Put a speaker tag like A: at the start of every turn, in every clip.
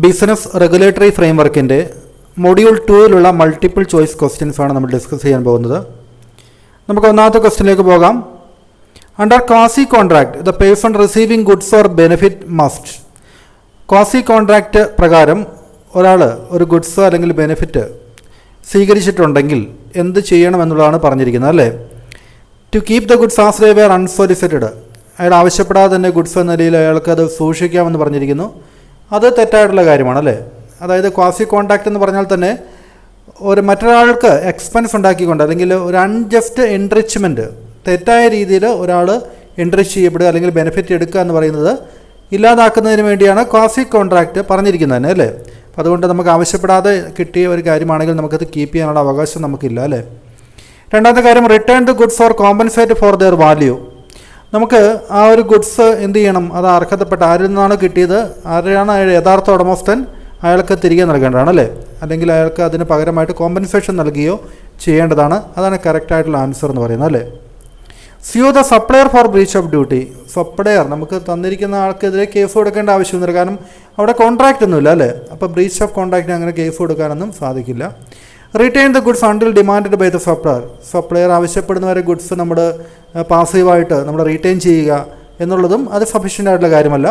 A: Business regulatory ഫ്രെയിംവർക്കിൻ്റെ module 2-ലുള്ള multiple choice questions ആണ് നമ്മൾ ഡിസ്കസ് ചെയ്യാൻ പോകുന്നത്. നമുക്ക് ഒന്നാമത്തെ ക്വസ്റ്റ്യനിലേക്ക് പോകാം. Under quasi contract the person receiving goods or benefit must. Quasi contract പ്രകാരം ഒരാൾ ഒരു ഗുഡ്സ് അല്ലെങ്കിൽ ബെനിഫിറ്റ് സ്വീകരിച്ചിട്ടുണ്ടെങ്കിൽ എന്ത് ചെയ്യണമെന്നുള്ളതാണ് പറഞ്ഞിരിക്കുന്നത്, അല്ലേ? To keep the goods as they were unsolicited. അയാൾ ആവശ്യപ്പെടാതെ തന്നെ ഗുഡ്സ് എന്ന നിലയിൽ അയാൾക്ക് അത് സൂക്ഷിക്കാമെന്ന് പറഞ്ഞിരിക്കുന്നു. അത് തെറ്റായിട്ടുള്ള കാര്യമാണ്, അല്ലേ? അതായത് ക്വാസി കോൺട്രാക്റ്റ് എന്ന് പറഞ്ഞാൽ തന്നെ ഒരു മറ്റൊരാൾക്ക് എക്സ്പെൻസ് ഉണ്ടാക്കിക്കൊണ്ട് അല്ലെങ്കിൽ ഒരു അൺജസ്റ്റ് എൻറിച്ച്മെൻറ്റ്, തെറ്റായ രീതിയിൽ ഒരാൾ എൻറിച്ച് ചെയ്യപ്പെടുക അല്ലെങ്കിൽ ബെനിഫിറ്റ് എടുക്കുക എന്ന് പറയുന്നത് ഇല്ലാതാക്കുന്നതിന് വേണ്ടിയാണ് ക്വാസി കോൺട്രാക്റ്റ് പറഞ്ഞിരിക്കുന്നത് തന്നെ, അല്ലേ? അപ്പോൾ അതുകൊണ്ട് നമുക്ക് ആവശ്യപ്പെടാതെ കിട്ടിയ ഒരു കാര്യമാണെങ്കിൽ നമുക്കത് കീപ്പ് ചെയ്യാനുള്ള അവകാശം നമുക്കില്ല, അല്ലേ? രണ്ടാമത്തെ കാര്യം, return the goods or compensate for their value. നമുക്ക് ആ ഒരു ഗുഡ്സ് എന്ത് ചെയ്യണം, അത് അർഹതപ്പെട്ട ആരിൽ നിന്നാണ് കിട്ടിയത്, ആരെയാണ് യഥാർത്ഥ ഉടമസ്ഥൻ, അയാൾക്ക് തിരികെ നൽകേണ്ടതാണ്, അല്ലേ? അല്ലെങ്കിൽ അയാൾക്ക് അതിന് പകരമായിട്ട് കോമ്പൻസേഷൻ നൽകുകയോ ചെയ്യേണ്ടതാണ്. അതാണ് കറക്റ്റായിട്ടുള്ള ആൻസർ എന്ന് പറയുന്നത്, അല്ലേ? Sue the supplier for breach of duty. Supplier നമുക്ക് തന്നിരിക്കുന്ന ആൾക്കെതിരെ കേസ് കൊടുക്കേണ്ട ആവശ്യമൊന്നുമില്ല, കാരണം അവിടെ കോൺട്രാക്റ്റ് ഒന്നുമില്ല, അല്ലേ? അപ്പോൾ ബ്രീച്ച് ഓഫ് കോൺട്രാക്റ്റിന് അങ്ങനെ കേസ് കൊടുക്കാനൊന്നും സാധിക്കില്ല. Return the goods until demanded by the supplier. Supplier ആവശ്യപ്പെടുന്നവരെ ഗുഡ്സ് നമ്മൾ പാസീവായിട്ട് നമ്മൾ റീറ്റെയിൻ ചെയ്യുക എന്നുള്ളതും അത് സഫീഷ്യൻ്റ് ആയിട്ടുള്ള കാര്യമല്ല.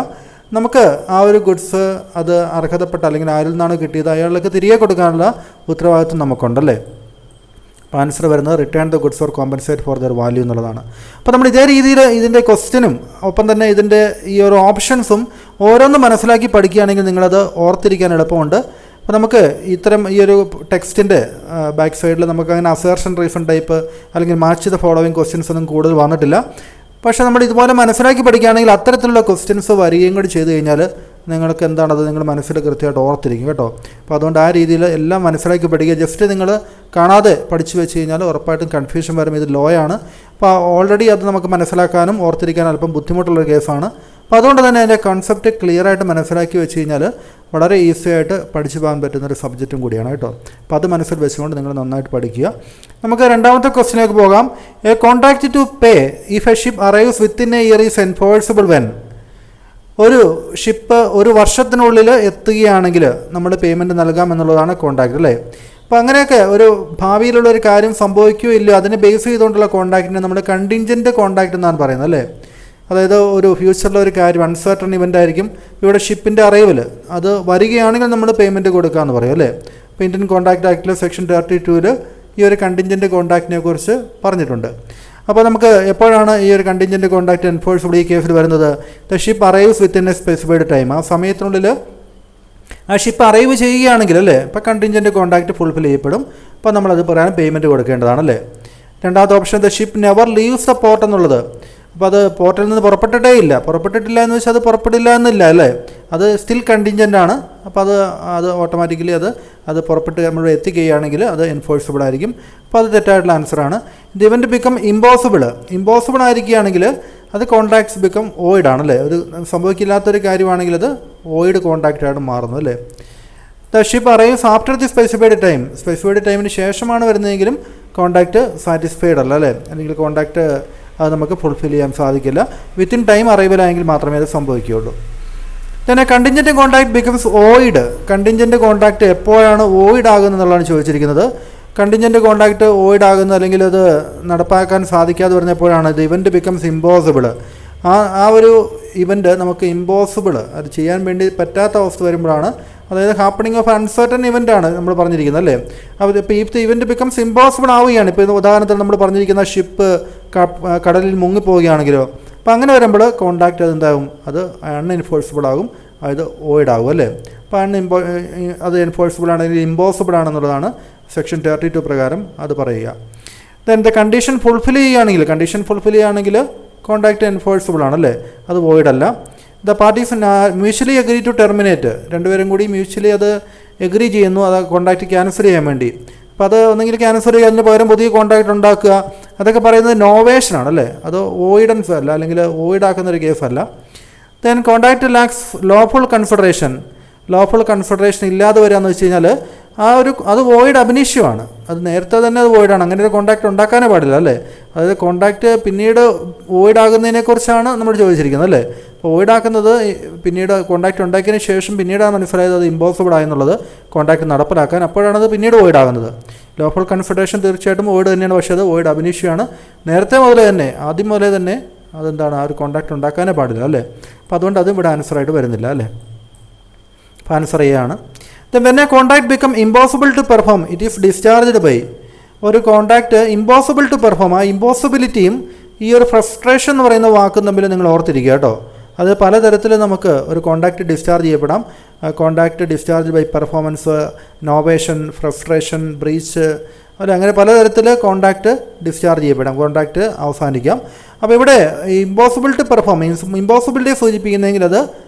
A: നമുക്ക് ആ ഒരു ഗുഡ്സ് അത് അർഹതപ്പെട്ട അല്ലെങ്കിൽ ആരിൽ നിന്നാണ് കിട്ടിയത് അയാൾക്ക് തിരികെ കൊടുക്കാനുള്ള ഉത്തരവാദിത്വം നമുക്കുണ്ടല്ലേ? അപ്പോൾ ആൻസർ വരുന്നത് return the goods or compensate four there value എന്നുള്ളതാണ്. അപ്പോൾ നമ്മൾ ഇതേ രീതിയിൽ ഇതിൻ്റെ ക്വസ്റ്റ്യനും ഒപ്പം തന്നെ ഇതിൻ്റെ ഈ ഒരു ഓപ്ഷൻസും ഓരോന്നും മനസ്സിലാക്കി പഠിക്കുകയാണെങ്കിൽ നിങ്ങളത് ഓർത്തിരിക്കാൻ എളുപ്പമുണ്ട്. അപ്പോൾ നമുക്ക് ഇത്തരം ഈ ഒരു ടെക്സ്റ്റിൻ്റെ ബാക്ക് സൈഡിൽ നമുക്ക് അങ്ങനെ അസേർഷൻ റീസൺ ടൈപ്പ് അല്ലെങ്കിൽ മാച്ച് ദ ഫോളോവിങ് ക്വസ്റ്റ്യൻസ് ഒന്നും കൂടുതൽ വന്നിട്ടില്ല. പക്ഷേ നമ്മൾ ഇതുപോലെ മനസ്സിലാക്കി പഠിക്കുകയാണെങ്കിൽ അത്തരത്തിലുള്ള ക്വസ്റ്റ്യൻസ് വരികയും കൂടി ചെയ്ത് കഴിഞ്ഞാൽ നിങ്ങൾക്ക് എന്താണത് നിങ്ങൾ മനസ്സിൽ കൃത്യമായിട്ട് ഓർത്തിരിക്കും കേട്ടോ. അപ്പോൾ അതുകൊണ്ട് ആ രീതിയിൽ എല്ലാം മനസ്സിലാക്കി പഠിക്കുക. ജസ്റ്റ് നിങ്ങൾ കാണാതെ പഠിച്ചു വെച്ച് കഴിഞ്ഞാൽ ഉറപ്പായിട്ടും കൺഫ്യൂഷൻ വരും. ഇത് ലോ ആണ്, അപ്പോൾ ഓൾറെഡി അത് നമുക്ക് മനസ്സിലാക്കാനും ഓർത്തിരിക്കാനും അല്പം ബുദ്ധിമുട്ടുള്ളൊരു കേസാണ്. അപ്പോൾ അതുകൊണ്ട് തന്നെ അതിൻ്റെ കോൺസെപ്റ്റ് ക്ലിയർ ആയിട്ട് മനസ്സിലാക്കി വെച്ച് കഴിഞ്ഞാൽ വളരെ ഈസി ആയിട്ട് പഠിച്ചു പോകാൻ പറ്റുന്നൊരു സബ്ജക്റ്റും കൂടിയാണ് കേട്ടോ. അപ്പോൾ അത് മനസ്സിൽ വെച്ചുകൊണ്ട് നിങ്ങൾ നന്നായിട്ട് പഠിക്കുക. നമുക്ക് രണ്ടാമത്തെ ക്വസ്റ്റിലേക്ക് പോകാം. A contract to pay if a ship arrives within a year is enforceable when. ഒരു ഷിപ്പ് ഒരു വർഷത്തിനുള്ളിൽ എത്തുകയാണെങ്കിൽ നമ്മൾ പേയ്മെൻറ്റ് നൽകാം എന്നുള്ളതാണ് കോൺട്രാക്റ്റ്, അല്ലേ? അപ്പോൾ അങ്ങനെയൊക്കെ ഒരു ഭാവിയിലുള്ളൊരു കാര്യം സംഭവിക്കുകയോ ഇല്ലയോ അതിനെ ബേസ് ചെയ്തുകൊണ്ടുള്ള കോൺട്രാക്റ്റിനെ നമ്മൾ കണ്ടിൻജൻറ്റ് കോൺട്രാക്റ്റ് എന്നാണ് പറയുന്നത്, അല്ലേ? അതായത് ഒരു ഫ്യൂച്ചറിലെ ഒരു കാര്യം അൺസർട്ടൺ ഇവൻ്റ് ആയിരിക്കും. ഇവിടെ ഷിപ്പിൻ്റെ അറൈവൽ അത് വരികയാണെങ്കിൽ നമ്മൾ പേയ്മെൻറ്റ് കൊടുക്കാമെന്ന് പറയും, അല്ലേ? അപ്പോൾ ഇന്ത്യൻ കോൺട്രാക്റ്റ് ആക്ടിലെ സെക്ഷൻ 32 ഈ ഒരു കണ്ടിൻജൻറ്റ് കോൺട്രാക്റ്റിനെ കുറിച്ച് പറഞ്ഞിട്ടുണ്ട്. അപ്പോൾ നമുക്ക് എപ്പോഴാണ് ഈ ഒരു കണ്ടിൻജൻറ്റ് കോൺട്രാക്റ്റ് എൻഫോഴ്സിബിൾ ഈ കേസിൽ വരുന്നത്? The ship arrives within A specified time. ആ സമയത്തിനുള്ളിൽ ആ ഷിപ്പ് അറൈവ് ചെയ്യുകയാണെങ്കിൽ, അല്ലേ, ഇപ്പോൾ കണ്ടിൻജൻറ്റ് കോൺട്രാക്റ്റ് ഫുൾഫിൽ ചെയ്യപ്പെടും. അപ്പോൾ നമ്മളത് പറയാൻ പേയ്മെൻറ്റ് കൊടുക്കേണ്ടതാണല്ലേ. രണ്ടാമത്തെ option the ship never leaves the port എന്നുള്ളത്. അപ്പോൾ അത് പോർട്ടിൽ നിന്ന് പുറപ്പെട്ടിട്ടില്ല എന്ന് വെച്ചാൽ അത് പുറപ്പെടില്ല എന്നില്ല, അല്ലേ? അത് സ്റ്റിൽ കണ്ടിൻജൻ്റ് ആണ്. അപ്പോൾ അത് ഓട്ടോമാറ്റിക്കലി അത് പുറപ്പെട്ട് നമ്മൾ എത്തിക്കുകയാണെങ്കിൽ അത് എൻഫോഴ്സിബിൾ ആയിരിക്കും. അപ്പോൾ അത് തെറ്റായിട്ടുള്ള ആൻസറാണ്. ദ ഇവൻറ്റ് ബിക്കം ഇമ്പോസിബിൾ ആയിരിക്കുകയാണെങ്കിൽ അത് കോൺട്രാക്ട്സ് ബിക്കം വോയിഡ് ആണല്ലേ. ഒരു സംഭവിക്കില്ലാത്തൊരു കാര്യമാണെങ്കിൽ അത് വോയിഡ് കോൺട്രാക്റ്റായിട്ട് മാറുന്നു, അല്ലേ? The ship arrives after the specified ടൈമിന് ശേഷമാണ് വരുന്നതെങ്കിലും കോൺട്രാക്റ്റ് സാറ്റിസ്ഫൈഡ് അല്ല, അല്ലേ? അല്ലെങ്കിൽ കോൺട്രാക്റ്റ് അത് നമുക്ക് ഫുൾഫിൽ ചെയ്യാൻ സാധിക്കില്ല. വിത്തിൻ ടൈം അറൈവലായെങ്കിൽ മാത്രമേ അത് സംഭവിക്കുകയുള്ളൂ. പിന്നെ contingent contract becomes void. Contingent contract എപ്പോഴാണ് വോയിഡ് ആകുന്നത് എന്നുള്ളതാണ് ചോദിച്ചിരിക്കുന്നത്. കണ്ടിൻജൻറ്റ് കോൺട്രാക്റ്റ് വോയിഡ് ആകുന്നത് അല്ലെങ്കിൽ അത് നടപ്പാക്കാൻ സാധിക്കാതെ വരുന്നപ്പോഴാണ് ഇത് ഇവൻറ്റ് ബിക്കംസ് ഇമ്പോസിബിൾ. ആ ഒരു ഇവൻറ്റ് നമുക്ക് ഇമ്പോസിബിൾ അത് ചെയ്യാൻ വേണ്ടി പറ്റാത്ത അവസ്ഥ വരുമ്പോഴാണ്, അതായത് ഹാപ്പണിങ് ഓഫ് അൺസർട്ടൺ ഇവൻ്റ് ആണ് നമ്മൾ പറഞ്ഞിരിക്കുന്നത്, അല്ലേ? അപ്പോൾ ഇപ്പോൾ ഈ ഇവൻറ്റ് ബിക്കംസ് ഇമ്പോസിബിൾ ആവുകയാണ്. ഇപ്പോൾ ഉദാഹരണത്തിന് നമ്മൾ പറഞ്ഞിരിക്കുന്ന ഷിപ്പ് കടലിൽ മുങ്ങിപ്പോവുകയാണെങ്കിലോ, അപ്പോൾ അങ്ങനെ വരുമ്പോൾ കോൺട്രാക്റ്റ് അതെന്താകും, അത് അൺഎൻഫോഴ്സിബിൾ ആകും, അത് വോയിഡ് ആകും, അല്ലേ? അപ്പോൾ അത് എൻഫോഴ്സിബിൾ ആണെങ്കിൽ ഇമ്പോസിബിൾ ആണെന്നുള്ളതാണ് സെക്ഷൻ 32 പ്രകാരം അത് പറയുക. ദെൻ ദ കണ്ടീഷൻ ഫുൾഫിൽ ചെയ്യുകയാണെങ്കിൽ കോൺട്രാക്റ്റ് എൻഫോഴ്സിബിൾ ആണല്ലേ, അത് വോയിഡ് അല്ല. The parties mutually agree to terminate. രണ്ടുപേരും കൂടി മ്യൂച്വലി അത് എഗ്രി ചെയ്യുന്നു അത് കോൺട്രാക്റ്റ് ക്യാൻസൽ ചെയ്യാൻ വേണ്ടി. അപ്പോൾ അത് ഒന്നെങ്കിൽ ക്യാൻസൽ ചെയ്യുക, അതിന് പകരം പുതിയ കോൺട്രാക്റ്റ് ഉണ്ടാക്കുക, അതൊക്കെ പറയുന്നത് നോവേഷൻ ആണല്ലേ, അത് വോയിഡൻസ് അല്ല, അല്ലെങ്കിൽ വോയിഡ് ആക്കുന്നൊരു കേസല്ല. Then contract lacks lawful consideration ഇല്ലാതെ വരിക എന്ന് വെച്ച് കഴിഞ്ഞാൽ അത് വോയിഡ് അബിനിഷ്യമാണ്. അത് നേരത്തെ തന്നെ അത് വോയിഡാണ്. അങ്ങനെ ഒരു കോൺട്രാക്റ്റ് ഉണ്ടാക്കാനേ പാടില്ല അല്ലേ. അതായത് കോൺട്രാക്റ്റ് പിന്നീട് വോയിഡ് ആകുന്നതിനെക്കുറിച്ചാണ് നമ്മൾ ചോദിച്ചിരിക്കുന്നത് അല്ലേ. അപ്പോൾ വോയിഡ് ആക്കുന്നത് പിന്നീട് കോൺട്രാക്റ്റ് ഉണ്ടാക്കിയതിന് ശേഷം പിന്നീടാണ് മനസ്സിലായത് അത് ഇമ്പോസിബിൾ ആയെന്നുള്ളത് കോൺട്രാക്റ്റ് നടപ്പിലാക്കാൻ. അപ്പോഴാണ് അത് പിന്നീട് വോയിഡ് ആകുന്നത്. ലോഫുൾ കൺഫെഡറേഷൻ തീർച്ചയായിട്ടും വോയിഡ് തന്നെയാണ്, പക്ഷേ അത് വോയിഡ് അബിനിഷ്യമാണ്. നേരത്തെ മുതലേ തന്നെ ആദ്യം മുതലേ തന്നെ അതെന്താണ്, ആ ഒരു കോൺട്രാക്റ്റ് ഉണ്ടാക്കാനേ പാടില്ല അല്ലേ. അപ്പോൾ അതുകൊണ്ട് അത് ഇവിടെ ആൻസറായിട്ട് വരുന്നില്ല അല്ലേ. അപ്പോൾ ആൻസർ ചെയ്യാണ്. When a contract become impossible to perform, it is discharged by. ഒരു കോൺട്രാക്റ്റ് ഇമ്പോസിബിൾ ടു പെർഫോം, ആ ഇമ്പോസിബിലിറ്റിയും ഈ ഒരു ഫ്രസ്ട്രേഷൻ എന്ന് പറയുന്ന വാക്കും തമ്മിൽ നിങ്ങൾ ഓർത്തിരിക്കുക കേട്ടോ. അത് പലതരത്തിൽ നമുക്ക് ഒരു കോൺട്രാക്റ്റ് ഡിസ്ചാർജ് ചെയ്യപ്പെടാം. Contract discharge by performance, novation, frustration, breach, അല്ല അങ്ങനെ പലതരത്തിൽ കോൺട്രാക്റ്റ് ഡിസ്ചാർജ് ചെയ്യപ്പെടാം, കോൺട്രാക്റ്റ് അവസാനിക്കാം. അപ്പോൾ ഇവിടെ ഇമ്പോസിബിൾ ടു പെർഫോം, ഇമ്പോസിബിലിറ്റിയെ സൂചിപ്പിക്കുന്നതെങ്കിൽ അത്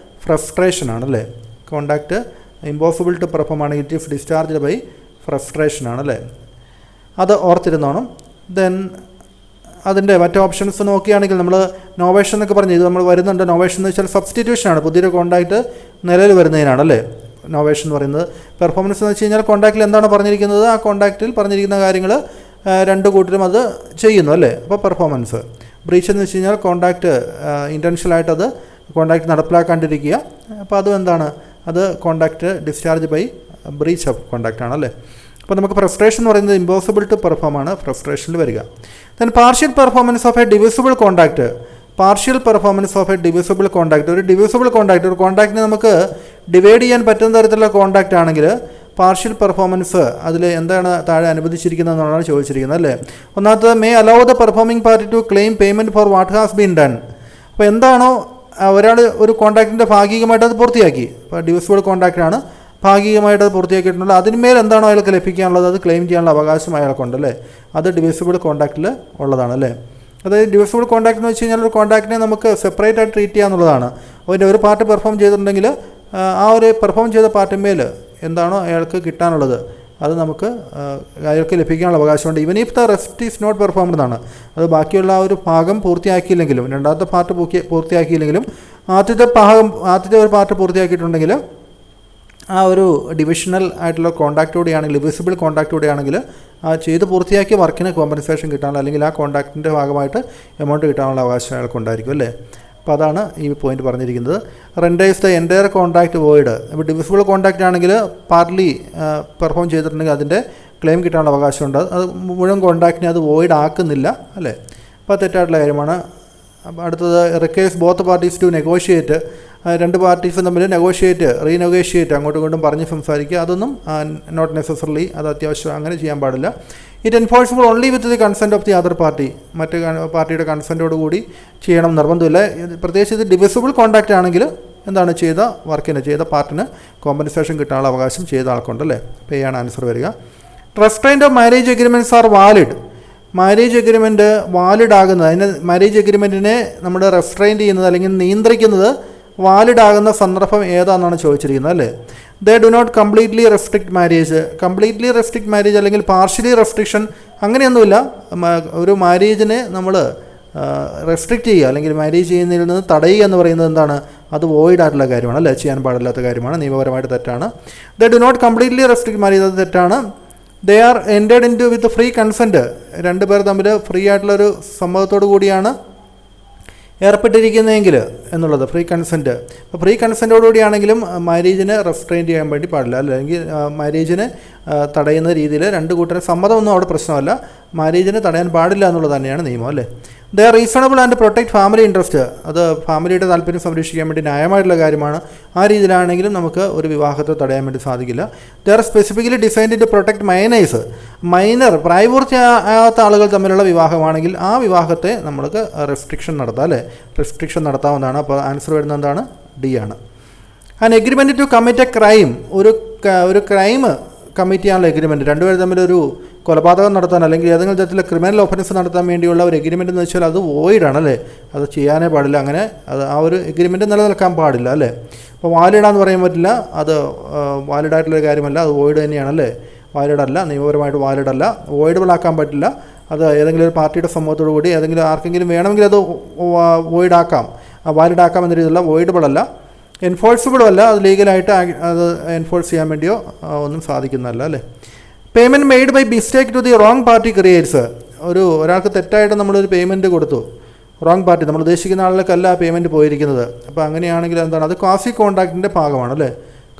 A: ഫ്രസ്ട്രേഷൻ ആണല്ലേ. കോൺട്രാക്റ്റ് ഇമ്പോസിബിൾ ടു പെർഫോം ആണ്, it is discharged by frustration ആണല്ലേ. അത് ഓർത്തിരുന്നോണം. ദെൻ അതിൻ്റെ മറ്റു ഓപ്ഷൻസ് നോക്കുകയാണെങ്കിൽ നമ്മൾ നോവേഷൻ എന്നൊക്കെ പറഞ്ഞു, ഇത് നമ്മൾ വരുന്നുണ്ട്. നോവേഷൻ എന്ന് വെച്ചാൽ സബ്സ്റ്റിറ്റ്യൂഷനാണ്, പുതിയൊരു കോൺട്രാക്റ്റ് നിലവിൽ വരുന്നതിനാണല്ലേ നോവേഷൻ എന്ന് പറയുന്നത്. പെർഫോമൻസ് എന്ന് വെച്ച് കഴിഞ്ഞാൽ കോൺട്രാക്റ്റിൽ എന്താണ് പറഞ്ഞിരിക്കുന്നത്, ആ കോൺട്രാക്റ്റിൽ പറഞ്ഞിരിക്കുന്ന കാര്യങ്ങൾ രണ്ട് കൂട്ടരും അത് ചെയ്യുന്നു അല്ലേ. അപ്പോൾ പെർഫോമൻസ്. ബ്രീച്ച് എന്ന് വെച്ച് കഴിഞ്ഞാൽ കോൺട്രാക്റ്റ് ഇൻറ്റൻഷ്യലായിട്ട് അത് കോൺട്രാക്റ്റ് നടപ്പിലാക്കാണ്ടിരിക്കുക. അപ്പോൾ അതും എന്താണ്, അത് contract discharge by breach of contract ആണല്ലേ. അപ്പോൾ നമുക്ക് ഫ്രസ്ട്രേഷൻ എന്ന് പറയുന്നത് ഇമ്പോസിബിൾ ടു പെർഫോം ആണ് ഫ്രസ്ട്രേഷനിൽ വരിക. Then partial performance of A divisible contract. Partial performance of A divisible contract. ഒരു ഡിവിസിബിൾ കോൺട്രാക്റ്റ്, ഒരു കോൺട്രാക്റ്റിനെ നമുക്ക് ഡിവൈഡ് ചെയ്യാൻ പറ്റുന്ന തരത്തിലുള്ള കോൺട്രാക്റ്റ് ആണെങ്കിൽ പാർഷ്യൽ പെർഫോമൻസ് അതിൽ എന്താണ് താഴെ അനുവദിച്ചിരിക്കുന്നത് എന്നുള്ളതാണ് ചോദിച്ചിരിക്കുന്നത് അല്ലേ. ഒന്നാമത്തത് may allow the performing party to claim payment for what has been done. അപ്പോൾ എന്താണോ ഒരാൾ ഒരു കോൺട്രാക്റ്റിൻ്റെ ഭാഗികമായിട്ട് അത് പൂർത്തിയാക്കി, ഇപ്പോൾ ഡിവിസിബിൾ കോൺട്രാക്റ്റാണ്, ഭാഗികമായിട്ട് അത് പൂർത്തിയാക്കിയിട്ടുള്ളത്, അതിന്മേൽ എന്താണോ അയാൾക്ക് ലഭിക്കാനുള്ളത് അത് ക്ലെയിം ചെയ്യാനുള്ള അവകാശം അയാൾക്കുണ്ടല്ലേ. അത് ഡിവിസിബിൾ കോൺട്രാക്റ്റിൽ ഉള്ളതാണ് അല്ലേ. അതായത് ഡിവിസിബിൾ കോൺട്രാക്റ്റ് എന്ന് വെച്ച് കഴിഞ്ഞാൽ ഒരു കോൺട്രാക്റ്റിനെ നമുക്ക് സെപ്പറേറ്റ് ആയിട്ട് ട്രീറ്റ് ചെയ്യാന്നുള്ളതാണ്. അതിൻ്റെ ഒരു പാർട്ട് പെർഫോം ചെയ്തിട്ടുണ്ടെങ്കിൽ ആ ഒരു പെർഫോം ചെയ്ത പാർട്ടിന്മേൽ എന്താണോ അയാൾക്ക് കിട്ടാനുള്ളത് അത് നമുക്ക് അയാൾക്ക് ലഭിക്കാനുള്ള അവകാശമുണ്ട്. Even if the rest is not performed എന്നാണ്. അത് ബാക്കിയുള്ള ആ ഒരു ഭാഗം പൂർത്തിയാക്കിയില്ലെങ്കിലും, രണ്ടാമത്തെ പാർട്ട് പൂർത്തിയാക്കിയില്ലെങ്കിലും ആദ്യത്തെ ഒരു പാർട്ട് പൂർത്തിയാക്കിയിട്ടുണ്ടെങ്കിൽ ആ ഒരു ഡിവിഷണൽ ആയിട്ടുള്ള കോൺട്രാക്റ്റോടെയാണെങ്കിൽ, ഡിവിസിബിൾ കോൺട്രാക്റ്റോടെയാണെങ്കിൽ ആ ചെയ്ത് പൂർത്തിയാക്കിയ വർക്കിന് കോമ്പൻസേഷൻ കിട്ടാനുള്ള, അല്ലെങ്കിൽ ആ കോൺട്രാക്റ്റിൻ്റെ ഭാഗമായിട്ട് എമൗണ്ട് കിട്ടാനുള്ള അവകാശം അയാൾക്കുണ്ടായിരിക്കും അല്ലേ. അപ്പോൾ അതാണ് ഈ പോയിന്റ് പറഞ്ഞിരിക്കുന്നത്. Renders the entire contract void. ഇപ്പോൾ ഡിവിസിബിൾ കോൺട്രാക്റ്റ് ആണെങ്കിൽ പാർട്ട്ലി പെർഫോം ചെയ്തിട്ടുണ്ടെങ്കിൽ അതിൻ്റെ ക്ലെയിം കിട്ടാനുള്ള അവകാശമുണ്ട്. അത് മുഴുവൻ കോൺട്രാക്റ്റിനെ അത് വോയിഡ് ആക്കുന്നില്ല അല്ലേ. അപ്പോൾ തെറ്റായിട്ടുള്ള കാര്യമാണ്. അപ്പോൾ അടുത്തത് requires both parties to negotiate. രണ്ട് പാർട്ടീസും തമ്മിൽ റീനെഗോഷിയേറ്റ് അങ്ങോട്ടും ഇങ്ങോട്ടും പറഞ്ഞ് സംസാരിക്കുക. അതൊന്നും നോട്ട് നെസസറിലി, അത് അത്യാവശ്യം അങ്ങനെ ചെയ്യാൻ പാടില്ല. It enforceable only with the consent of the other party. മറ്റ് പാർട്ടിയുടെ കൺസെൻറ്റോട് കൂടി ചെയ്യണം നിർബന്ധമില്ല. പ്രത്യേകിച്ച് ഇത് ഡിവിസിബിൾ കോൺട്രാക്റ്റ് ആണെങ്കിൽ എന്താണ്, ചെയ്ത പാർട്ടിന് കോമ്പൻസേഷൻ കിട്ടാനുള്ള അവകാശം ചെയ്ത ആൾക്കുണ്ടല്ലേ. അപ്പോൾ ആണ് ആൻസർ വരിക. Restraint of marriage agreements R valid. Marriage agreement valid ആകുന്നത്, അതിന് മാരേജ് എഗ്രിമെൻറ്റിനെ നമ്മൾ റെസ്ട്രെയിൻറ്റ് ചെയ്യുന്നത് അല്ലെങ്കിൽ നിയന്ത്രിക്കുന്നത് വാലിഡ് ആകുന്ന സന്ദർഭം ഏതാണെന്നാണ് ചോദിച്ചിരിക്കുന്നത് അല്ലേ. They do not completely restrict marriage. Completely restrict marriage അല്ലെങ്കിൽ പാർഷ്യലി റെസ്ട്രിക്ഷൻ അങ്ങനെയൊന്നുമില്ല. ഒരു മാരേജിനെ നമ്മൾ റെസ്ട്രിക്റ്റ് ചെയ്യുക അല്ലെങ്കിൽ മാരേജ് ചെയ്യുന്നതിൽ നിന്ന് തടയുക എന്ന് പറയുന്നത് എന്താണ്, അത് വോയിഡ് ആയിട്ടുള്ള കാര്യമാണ് അല്ലേ, ചെയ്യാൻ പാടില്ലാത്ത കാര്യമാണ്, നിയമപരമായിട്ട് തെറ്റാണ്. They do not completely restrict marriage, അത് തെറ്റാണ്. They are entered into with free consent. രണ്ട് പേർ തമ്മിൽ ഫ്രീ ആയിട്ടുള്ളൊരു സമ്മതത്തോടു കൂടിയാണ് ഏർപ്പെട്ടിരിക്കുന്നതെങ്കിൽ എന്നുള്ളത് ഫ്രീ കൺസെൻറ്റ്. അപ്പോൾ ഫ്രീ കൺസെൻറ്റോടുകൂടിയാണെങ്കിലും മാരേജിനെ റെസ്ട്രെയിൻറ്റ് ചെയ്യാൻ വേണ്ടി പാടില്ല, അല്ലെങ്കിൽ മാരേജിനെ തടയുന്ന രീതിയിൽ രണ്ട് കൂട്ടരും സമ്മതമൊന്നും അവിടെ പ്രശ്നമല്ല, മാരേജിനെ തടയാൻ പാടില്ല എന്നുള്ളത് തന്നെയാണ് നിയമം അല്ലേ. They are reasonable and protect family interest. അത് ഫാമിലിയുടെ താല്പര്യം സംരക്ഷിക്കാൻ വേണ്ടി ന്യായമായിട്ടുള്ള കാര്യമാണ്. ആ രീതിയിലാണെങ്കിലും നമുക്ക് ഒരു വിവാഹത്തെ തടയാൻ വേണ്ടി സാധിക്കില്ല. They are specifically designed to protect minors. Minor പ്രായപൂർത്തിയാകാത്ത ആളുകൾ തമ്മിലുള്ള വിവാഹമാണെങ്കിൽ ആ വിവാഹത്തെ നമുക്ക് റെസ്ട്രിക്ഷൻ നടത്താം അല്ലേ, റെസ്ട്രിക്ഷൻ നടത്താവുന്നതാണ്. അപ്പോൾ ആൻസർ വരുന്നത് എന്താണ്, ഡി ആണ്. An agreement to commit a crime. ഒരു ക്രൈം കമ്മിറ്റ് ചെയ്യാനുള്ള എഗ്രിമെൻറ്റ്, രണ്ടുപേർ തമ്മിലൊരു കൊലപാതകം നടത്താൻ അല്ലെങ്കിൽ ഏതെങ്കിലും തരത്തിലുള്ള ക്രിമിനൽ ഒഫൻസ് നടത്താൻ വേണ്ടിയുള്ള ഒരു എഗ്രിമെൻ്റ് എന്ന് വെച്ചാൽ അത് വോയിഡാണ് അല്ലേ, അത് ചെയ്യാനേ പാടില്ല. അങ്ങനെ അത് ആ ഒരു എഗ്രിമെൻറ്റ് നിലനിൽക്കാൻ പാടില്ല അല്ലേ. അപ്പോൾ വാലിഡാന്ന് പറയാൻ പറ്റില്ല, അത് വാലിഡായിട്ടുള്ളൊരു കാര്യമല്ല, അത് വോയിഡ് തന്നെയാണല്ലേ, വാലിഡല്ല, നിയമപരമായിട്ട് വാലിഡല്ല, വോയിഡബിൾ ആക്കാൻ പറ്റില്ല. അത് ഏതെങ്കിലും ഒരു പാർട്ടിയുടെ സമ്മതത്തോടു കൂടി ഏതെങ്കിലും ആർക്കെങ്കിലും വേണമെങ്കിൽ അത് വോയിഡാക്കാം, വാലിഡാക്കാം എന്ന രീതിയിലുള്ള വോയിഡബിൾ അല്ല. എൻഫോഴ്സിബിളും അല്ല, അത് ലീഗലായിട്ട് അത് എൻഫോഴ്സ് ചെയ്യാൻ വേണ്ടിയോ ഒന്നും സാധിക്കുന്നതല്ല അല്ലേ. Payment made by mistake to the wrong party creates. ഒരാൾക്ക് തെറ്റായിട്ട് നമ്മളൊരു പേയ്മെൻറ്റ് കൊടുത്തു, റോങ് പാർട്ടി, നമ്മൾ ഉദ്ദേശിക്കുന്ന ആളിലേക്കല്ല ആ പേയ്മെൻറ്റ് പോയിരിക്കുന്നത്. അപ്പോൾ അങ്ങനെയാണെങ്കിൽ എന്താണ്, അത് ക്വാസി കോൺട്രാക്റ്റിൻ്റെ ഭാഗമാണ് അല്ലേ.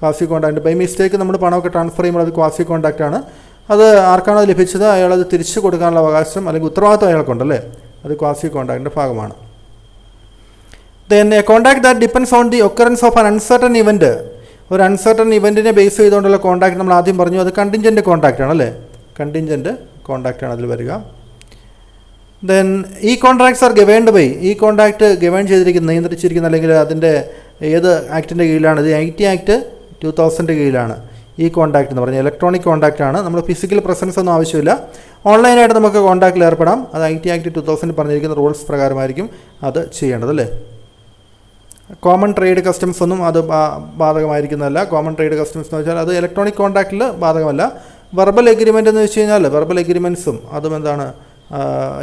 A: ക്വാസി കോൺട്രാക്റ്റ് ബൈ മിസ്റ്റേക്ക് നമ്മൾ പണമൊക്കെ ട്രാൻസ്ഫർ ചെയ്യുമ്പോൾ അത് ക്വാസി കോൺട്രാക്റ്റാണ്. അത് ആർക്കാണോ ലഭിച്ചത് അയാളത് തിരിച്ചു കൊടുക്കാനുള്ള അവകാശം അല്ലെങ്കിൽ ഉത്തരവാദിത്വം അയാൾക്കുണ്ടല്ലേ, അത് ക്വാസി കോൺട്രാക്റ്റിൻ്റെ ഭാഗമാണ്. Then A contract that depends on the occurrence of an uncertain event. ഒരു അൺസർട്ടൺ ഇവൻറ്റിനെ ബേസ് ചെയ്തുകൊണ്ടുള്ള കോൺട്രാക്ട് നമ്മൾ ആദ്യം പറഞ്ഞു, അത് കണ്ടിൻജൻറ്റ് കോൺട്രാക്റ്റ് ആണല്ലേ, കണ്ടിൻജൻറ്റ് കോൺട്രാക്റ്റാണ് അതിൽ വരിക. ദെൻ ഈ കോൺട്രാക്ട്സ് ആർ ഗവേൺഡ് ബൈ, ഈ കോൺട്രാക്റ്റ് ഗവേൺ ചെയ്തിരിക്കുന്ന, നിയന്ത്രിച്ചിരിക്കുന്ന അല്ലെങ്കിൽ അതിൻ്റെ ഏത് ആക്ടിൻ്റെ കീഴിലാണ്, ഇത് IT ആക്ട് 2000 കീഴിലാണ് ഈ കോൺട്രാക്റ്റ് എന്ന് പറഞ്ഞാൽ. ഇലക്ട്രോണിക് കോൺട്രാക്റ്റ് ആണ്, നമ്മൾ ഫിസിക്കൽ പ്രസൻസ് ഒന്നും ആവശ്യമില്ല, ഓൺലൈനായിട്ട് നമുക്ക് കോൺട്രാക്റ്റിൽ ഏർപ്പെടാം. അത് IT ആക്ട് 2000 പറഞ്ഞിരിക്കുന്ന റൂൾസ് പ്രകാരമായിരിക്കും അത് ചെയ്യേണ്ടത് അല്ലേ. കോമൺ ട്രേഡ് കസ്റ്റംസ് ഒന്നും അത് ബാധകമായിരിക്കുന്നതല്ല. കോമൺ ട്രേഡ് കസ്റ്റംസ് എന്ന് വെച്ചാൽ അത് ഇലക്ട്രോണിക് കോൺട്രാക്റ്റിൽ ബാധകമല്ല. വെർബൽ എഗ്രിമെൻ്റ് എന്ന് വെച്ച് കഴിഞ്ഞാൽ വെർബൽ എഗ്രിമെൻറ്റ്സും അതും എന്താണ്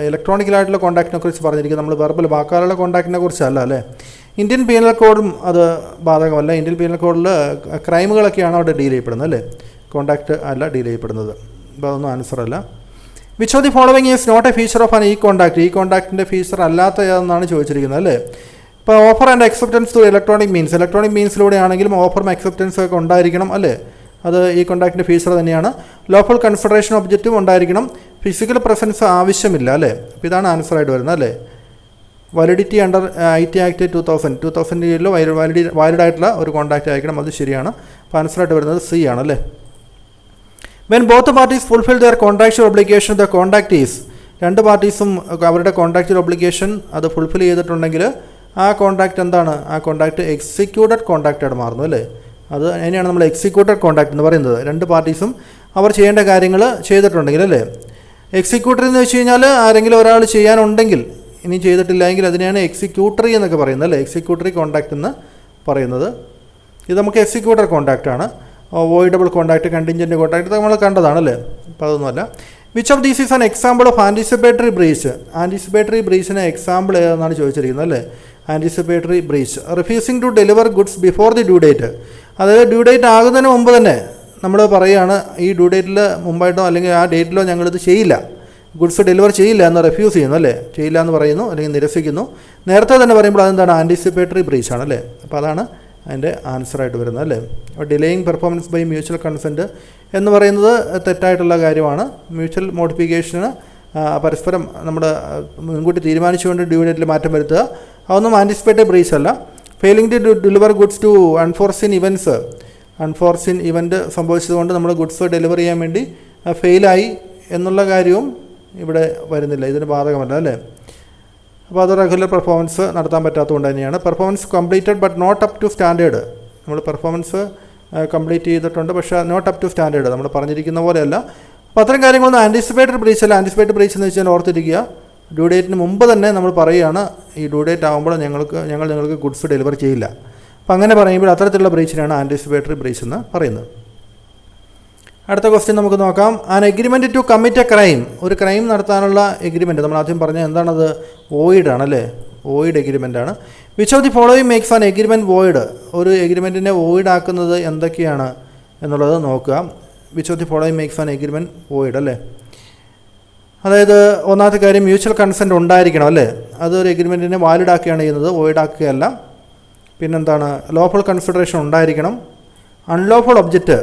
A: ഇലക്ട്രോണിക്കലായിട്ടുള്ള കോൺട്രാക്റ്റിനെ കുറിച്ച് പറഞ്ഞിരിക്കുന്നത്, നമ്മൾ വെർബൽ വാക്കാലുള്ള കോൺട്രാക്റ്റിനെ കുറിച്ചല്ല അല്ലേ. ഇന്ത്യൻ പീനൽ കോഡും അത് ബാധകമല്ല. ഇന്ത്യൻ പീനൽ കോഡിൽ ക്രൈമുകളൊക്കെയാണ് അവിടെ ഡീൽ ചെയ്യപ്പെടുന്നത് അല്ലേ, കോൺട്രാക്റ്റ് അല്ല ഡീൽ ചെയ്യപ്പെടുന്നത്. അപ്പോൾ അതൊന്നും ആൻസർ അല്ല. Which of the following is not a feature of an e contract. E കോൺട്രാക്റ്റിൻ്റെ ഫീച്ചർ അല്ലാത്ത ഏതെന്നാണ് ചോദിച്ചിരിക്കുന്നത് അല്ലേ. ഇപ്പോൾ offer and acceptance through electronic means, electronic മീൻസിലൂടെ ആണെങ്കിലും ഓഫറും അക്സെപ്റ്റൻസും ഒക്കെ ഉണ്ടായിരിക്കണം അല്ലേ, അത് ഈ കോൺട്രാക്റ്റിൻ്റെ ഫീച്ചർ തന്നെയാണ്. ലോഫുൾ കൺസിഡറേഷൻ ഒബ്ജക്റ്റും ഉണ്ടായിരിക്കണം. ഫിസിക്കൽ പ്രസൻസ് ആവശ്യമില്ല അല്ലേ. അപ്പോൾ ഇതാണ് ആൻസറായിട്ട് വരുന്നത് അല്ലേ. വാലിഡിറ്റി അണ്ടർ IT ആക്ട് 2000 കീഴിൽ വാലിഡ് ആയിട്ടുള്ള ഒരു കോൺട്രാക്റ്റ് ആയിരിക്കണം, അത് ശരിയാണ്. അപ്പോൾ ആൻസറായിട്ട് വരുന്നത് C ആണ് അല്ലേ. When both parties fulfil their contractual obligation the contract is, രണ്ട് പാർട്ടീസും അവരുടെ കോൺട്രാക്ച്വൽ ഒബ്ലിഗേഷൻ അത് ഫുൾഫിൽ ചെയ്തിട്ടുണ്ടെങ്കിൽ ആ കോൺട്രാക്റ്റ് എന്താണ്, ആ കോൺട്രാക്റ്റ് എക്സിക്യൂട്ടഡ് കോൺട്രാക്റ്റായിട്ട് മാറുന്നു അല്ലേ. അത് അതിനെയാണ് നമ്മൾ എക്സിക്യൂട്ടഡ് കോൺട്രാക്റ്റ് എന്ന് പറയുന്നത്. രണ്ട് പാർട്ടീസും അവർ ചെയ്യേണ്ട കാര്യങ്ങൾ ചെയ്തിട്ടുണ്ടെങ്കിൽ അല്ലേ. എക്സിക്യൂട്ടറി എന്ന് വെച്ച് കഴിഞ്ഞാൽ ആരെങ്കിലും ഒരാൾ ചെയ്യാനുണ്ടെങ്കിൽ, ഇനി ചെയ്തിട്ടില്ലെങ്കിൽ അതിനെയാണ് എക്സിക്യൂട്ടറി എന്നൊക്കെ പറയുന്നത് അല്ലേ, എക്സിക്യൂട്ടറി കോൺട്രാക്റ്റ് എന്ന് പറയുന്നത്. ഇത് നമുക്ക് എക്സിക്യൂട്ടർ കോൺട്രാക്റ്റാണ്. അവോയ്ഡബിൾ കോൺട്രാക്റ്റ്, കണ്ടിൻജൻറ്റ് കോൺട്രാക്റ്റ് നമ്മൾ കണ്ടതാണല്ലേ. അപ്പോൾ അതൊന്നുമല്ല. Which of these is an example of anticipatory breach. Anticipatory ബ്രീച്ചിന് എക്സാമ്പിൾ ഏതെന്നാണ് ചോദിച്ചിരിക്കുന്നത് അല്ലേ. Anticipatory breach refusing to deliver goods before the due date. അതായത് ഡ്യൂ ഡേറ്റ് ആകുന്നതിന് മുമ്പ് തന്നെ നമ്മൾ പറയുകയാണ്, ഈ ഡ്യൂ ഡേറ്റിൽ മുമ്പായിട്ടോ അല്ലെങ്കിൽ ആ ഡേറ്റിലോ ഞങ്ങളിത് ചെയ്യില്ല, ഗുഡ്സ് ഡെലിവർ ചെയ്യില്ല എന്ന് റിഫ്യൂസ് ചെയ്യുന്നു അല്ലേ, ചെയ്യില്ല എന്ന് പറയുന്നു അല്ലെങ്കിൽ നിരസിക്കുന്നു. നേരത്തെ തന്നെ പറയുമ്പോൾ അതെന്താണ്, ആൻറ്റിസിപ്പേറ്ററി ബ്രീച്ച് ആണ് അല്ലേ. അപ്പോൾ അതാണ് അതിൻ്റെ ആൻസറായിട്ട് വരുന്നത് അല്ലേ. അപ്പോൾ delaying performance by mutual consent എന്ന് പറയുന്നത് തെറ്റായിട്ടുള്ള കാര്യമാണ്. മ്യൂച്വൽ മോഡിഫിക്കേഷന് പരസ്പരം നമ്മുടെ മുൻകൂട്ടി തീരുമാനിച്ചുകൊണ്ട് ഡ്യൂ ഡേറ്റിൽ മാറ്റം വരുത്തുക, അതൊന്നും ആൻറ്റിസിപ്പേറ്റഡ് ബ്രീച്ച് അല്ല. Failing to deliver goods to unforeseen events, unforeseen event സംഭവിച്ചതുകൊണ്ട് നമ്മൾ ഗുഡ്സ് ഡെലിവർ ചെയ്യാൻ വേണ്ടി ഫെയിലായി എന്നുള്ള കാര്യവും ഇവിടെ വരുന്നില്ല, ഇതിന് ബാധകമല്ല അല്ലേ. അപ്പോൾ അത് റെഗുലർ പെർഫോമൻസ് നടത്താൻ പറ്റാത്തതുകൊണ്ട് തന്നെയാണ്. Performance completed but not up to standard. നമ്മൾ പെർഫോമൻസ് കംപ്ലീറ്റ് ചെയ്തിട്ടുണ്ട് പക്ഷേ നോട്ട് അപ്പ് ടു സ്റ്റാൻഡേർഡ് നമ്മൾ പറഞ്ഞിരിക്കുന്ന പോലെയല്ല. അപ്പോൾ അത്തരം കാര്യങ്ങളൊന്നും ആൻറ്റിസിപ്പേറ്റഡ് ബ്രീച്ച് അല്ല. ആൻറ്റിസിപ്പേറ്റഡ് ബ്രീച്ച് എന്ന് വെച്ചാൽ ഓർത്തിരിക്കുക, ഡ്യൂ ഡേറ്റിന് മുമ്പ് തന്നെ നമ്മൾ പറയുകയാണ് ഈ ഡ്യൂ ഡേറ്റ് ആകുമ്പോൾ ഞങ്ങൾ നിങ്ങൾക്ക് ഗുഡ്സ് ഡെലിവർ ചെയ്യില്ല. അപ്പോൾ അങ്ങനെ പറയുമ്പോൾ അത്തരത്തിലുള്ള ബ്രീച്ചിനാണ് ആൻറ്റിസിപ്പേറ്ററി ബ്രീച്ച് എന്ന് പറയുന്നത്. അടുത്ത ക്വസ്റ്റ്യൻ നമുക്ക് നോക്കാം. An agreement to commit a crime. ഒരു ക്രൈം നടത്താനുള്ള എഗ്രിമെൻറ്റ് നമ്മൾ ആദ്യം പറഞ്ഞാൽ എന്താണത്, വോയിഡ് ആണല്ലേ, വോയിഡ് എഗ്രിമെൻ്റ് ആണ്. Which of the following makes an agreement void. ഒരു എഗ്രിമെൻറ്റിനെ വോയിഡ് ആക്കുന്നത് എന്തൊക്കെയാണ് എന്നുള്ളത് നോക്കുക. Which of the following makes an agreement void അല്ലേ. അതായത് ഒന്നാമത്തെ കാര്യം മ്യൂച്വൽ കൺസെൻറ്റ് ഉണ്ടായിരിക്കണം അല്ലേ, അതൊരു എഗ്രിമെൻറ്റിനെ വാലിഡ് ആക്കുകയാണ് ചെയ്യുന്നത്, വോയിഡ് ആക്കുകയല്ല. പിന്നെന്താണ്, ലോഫുൾ കൺസിഡറേഷൻ ഉണ്ടായിരിക്കണം. അൺലോഫുൾ ഒബ്ജക്റ്റ്,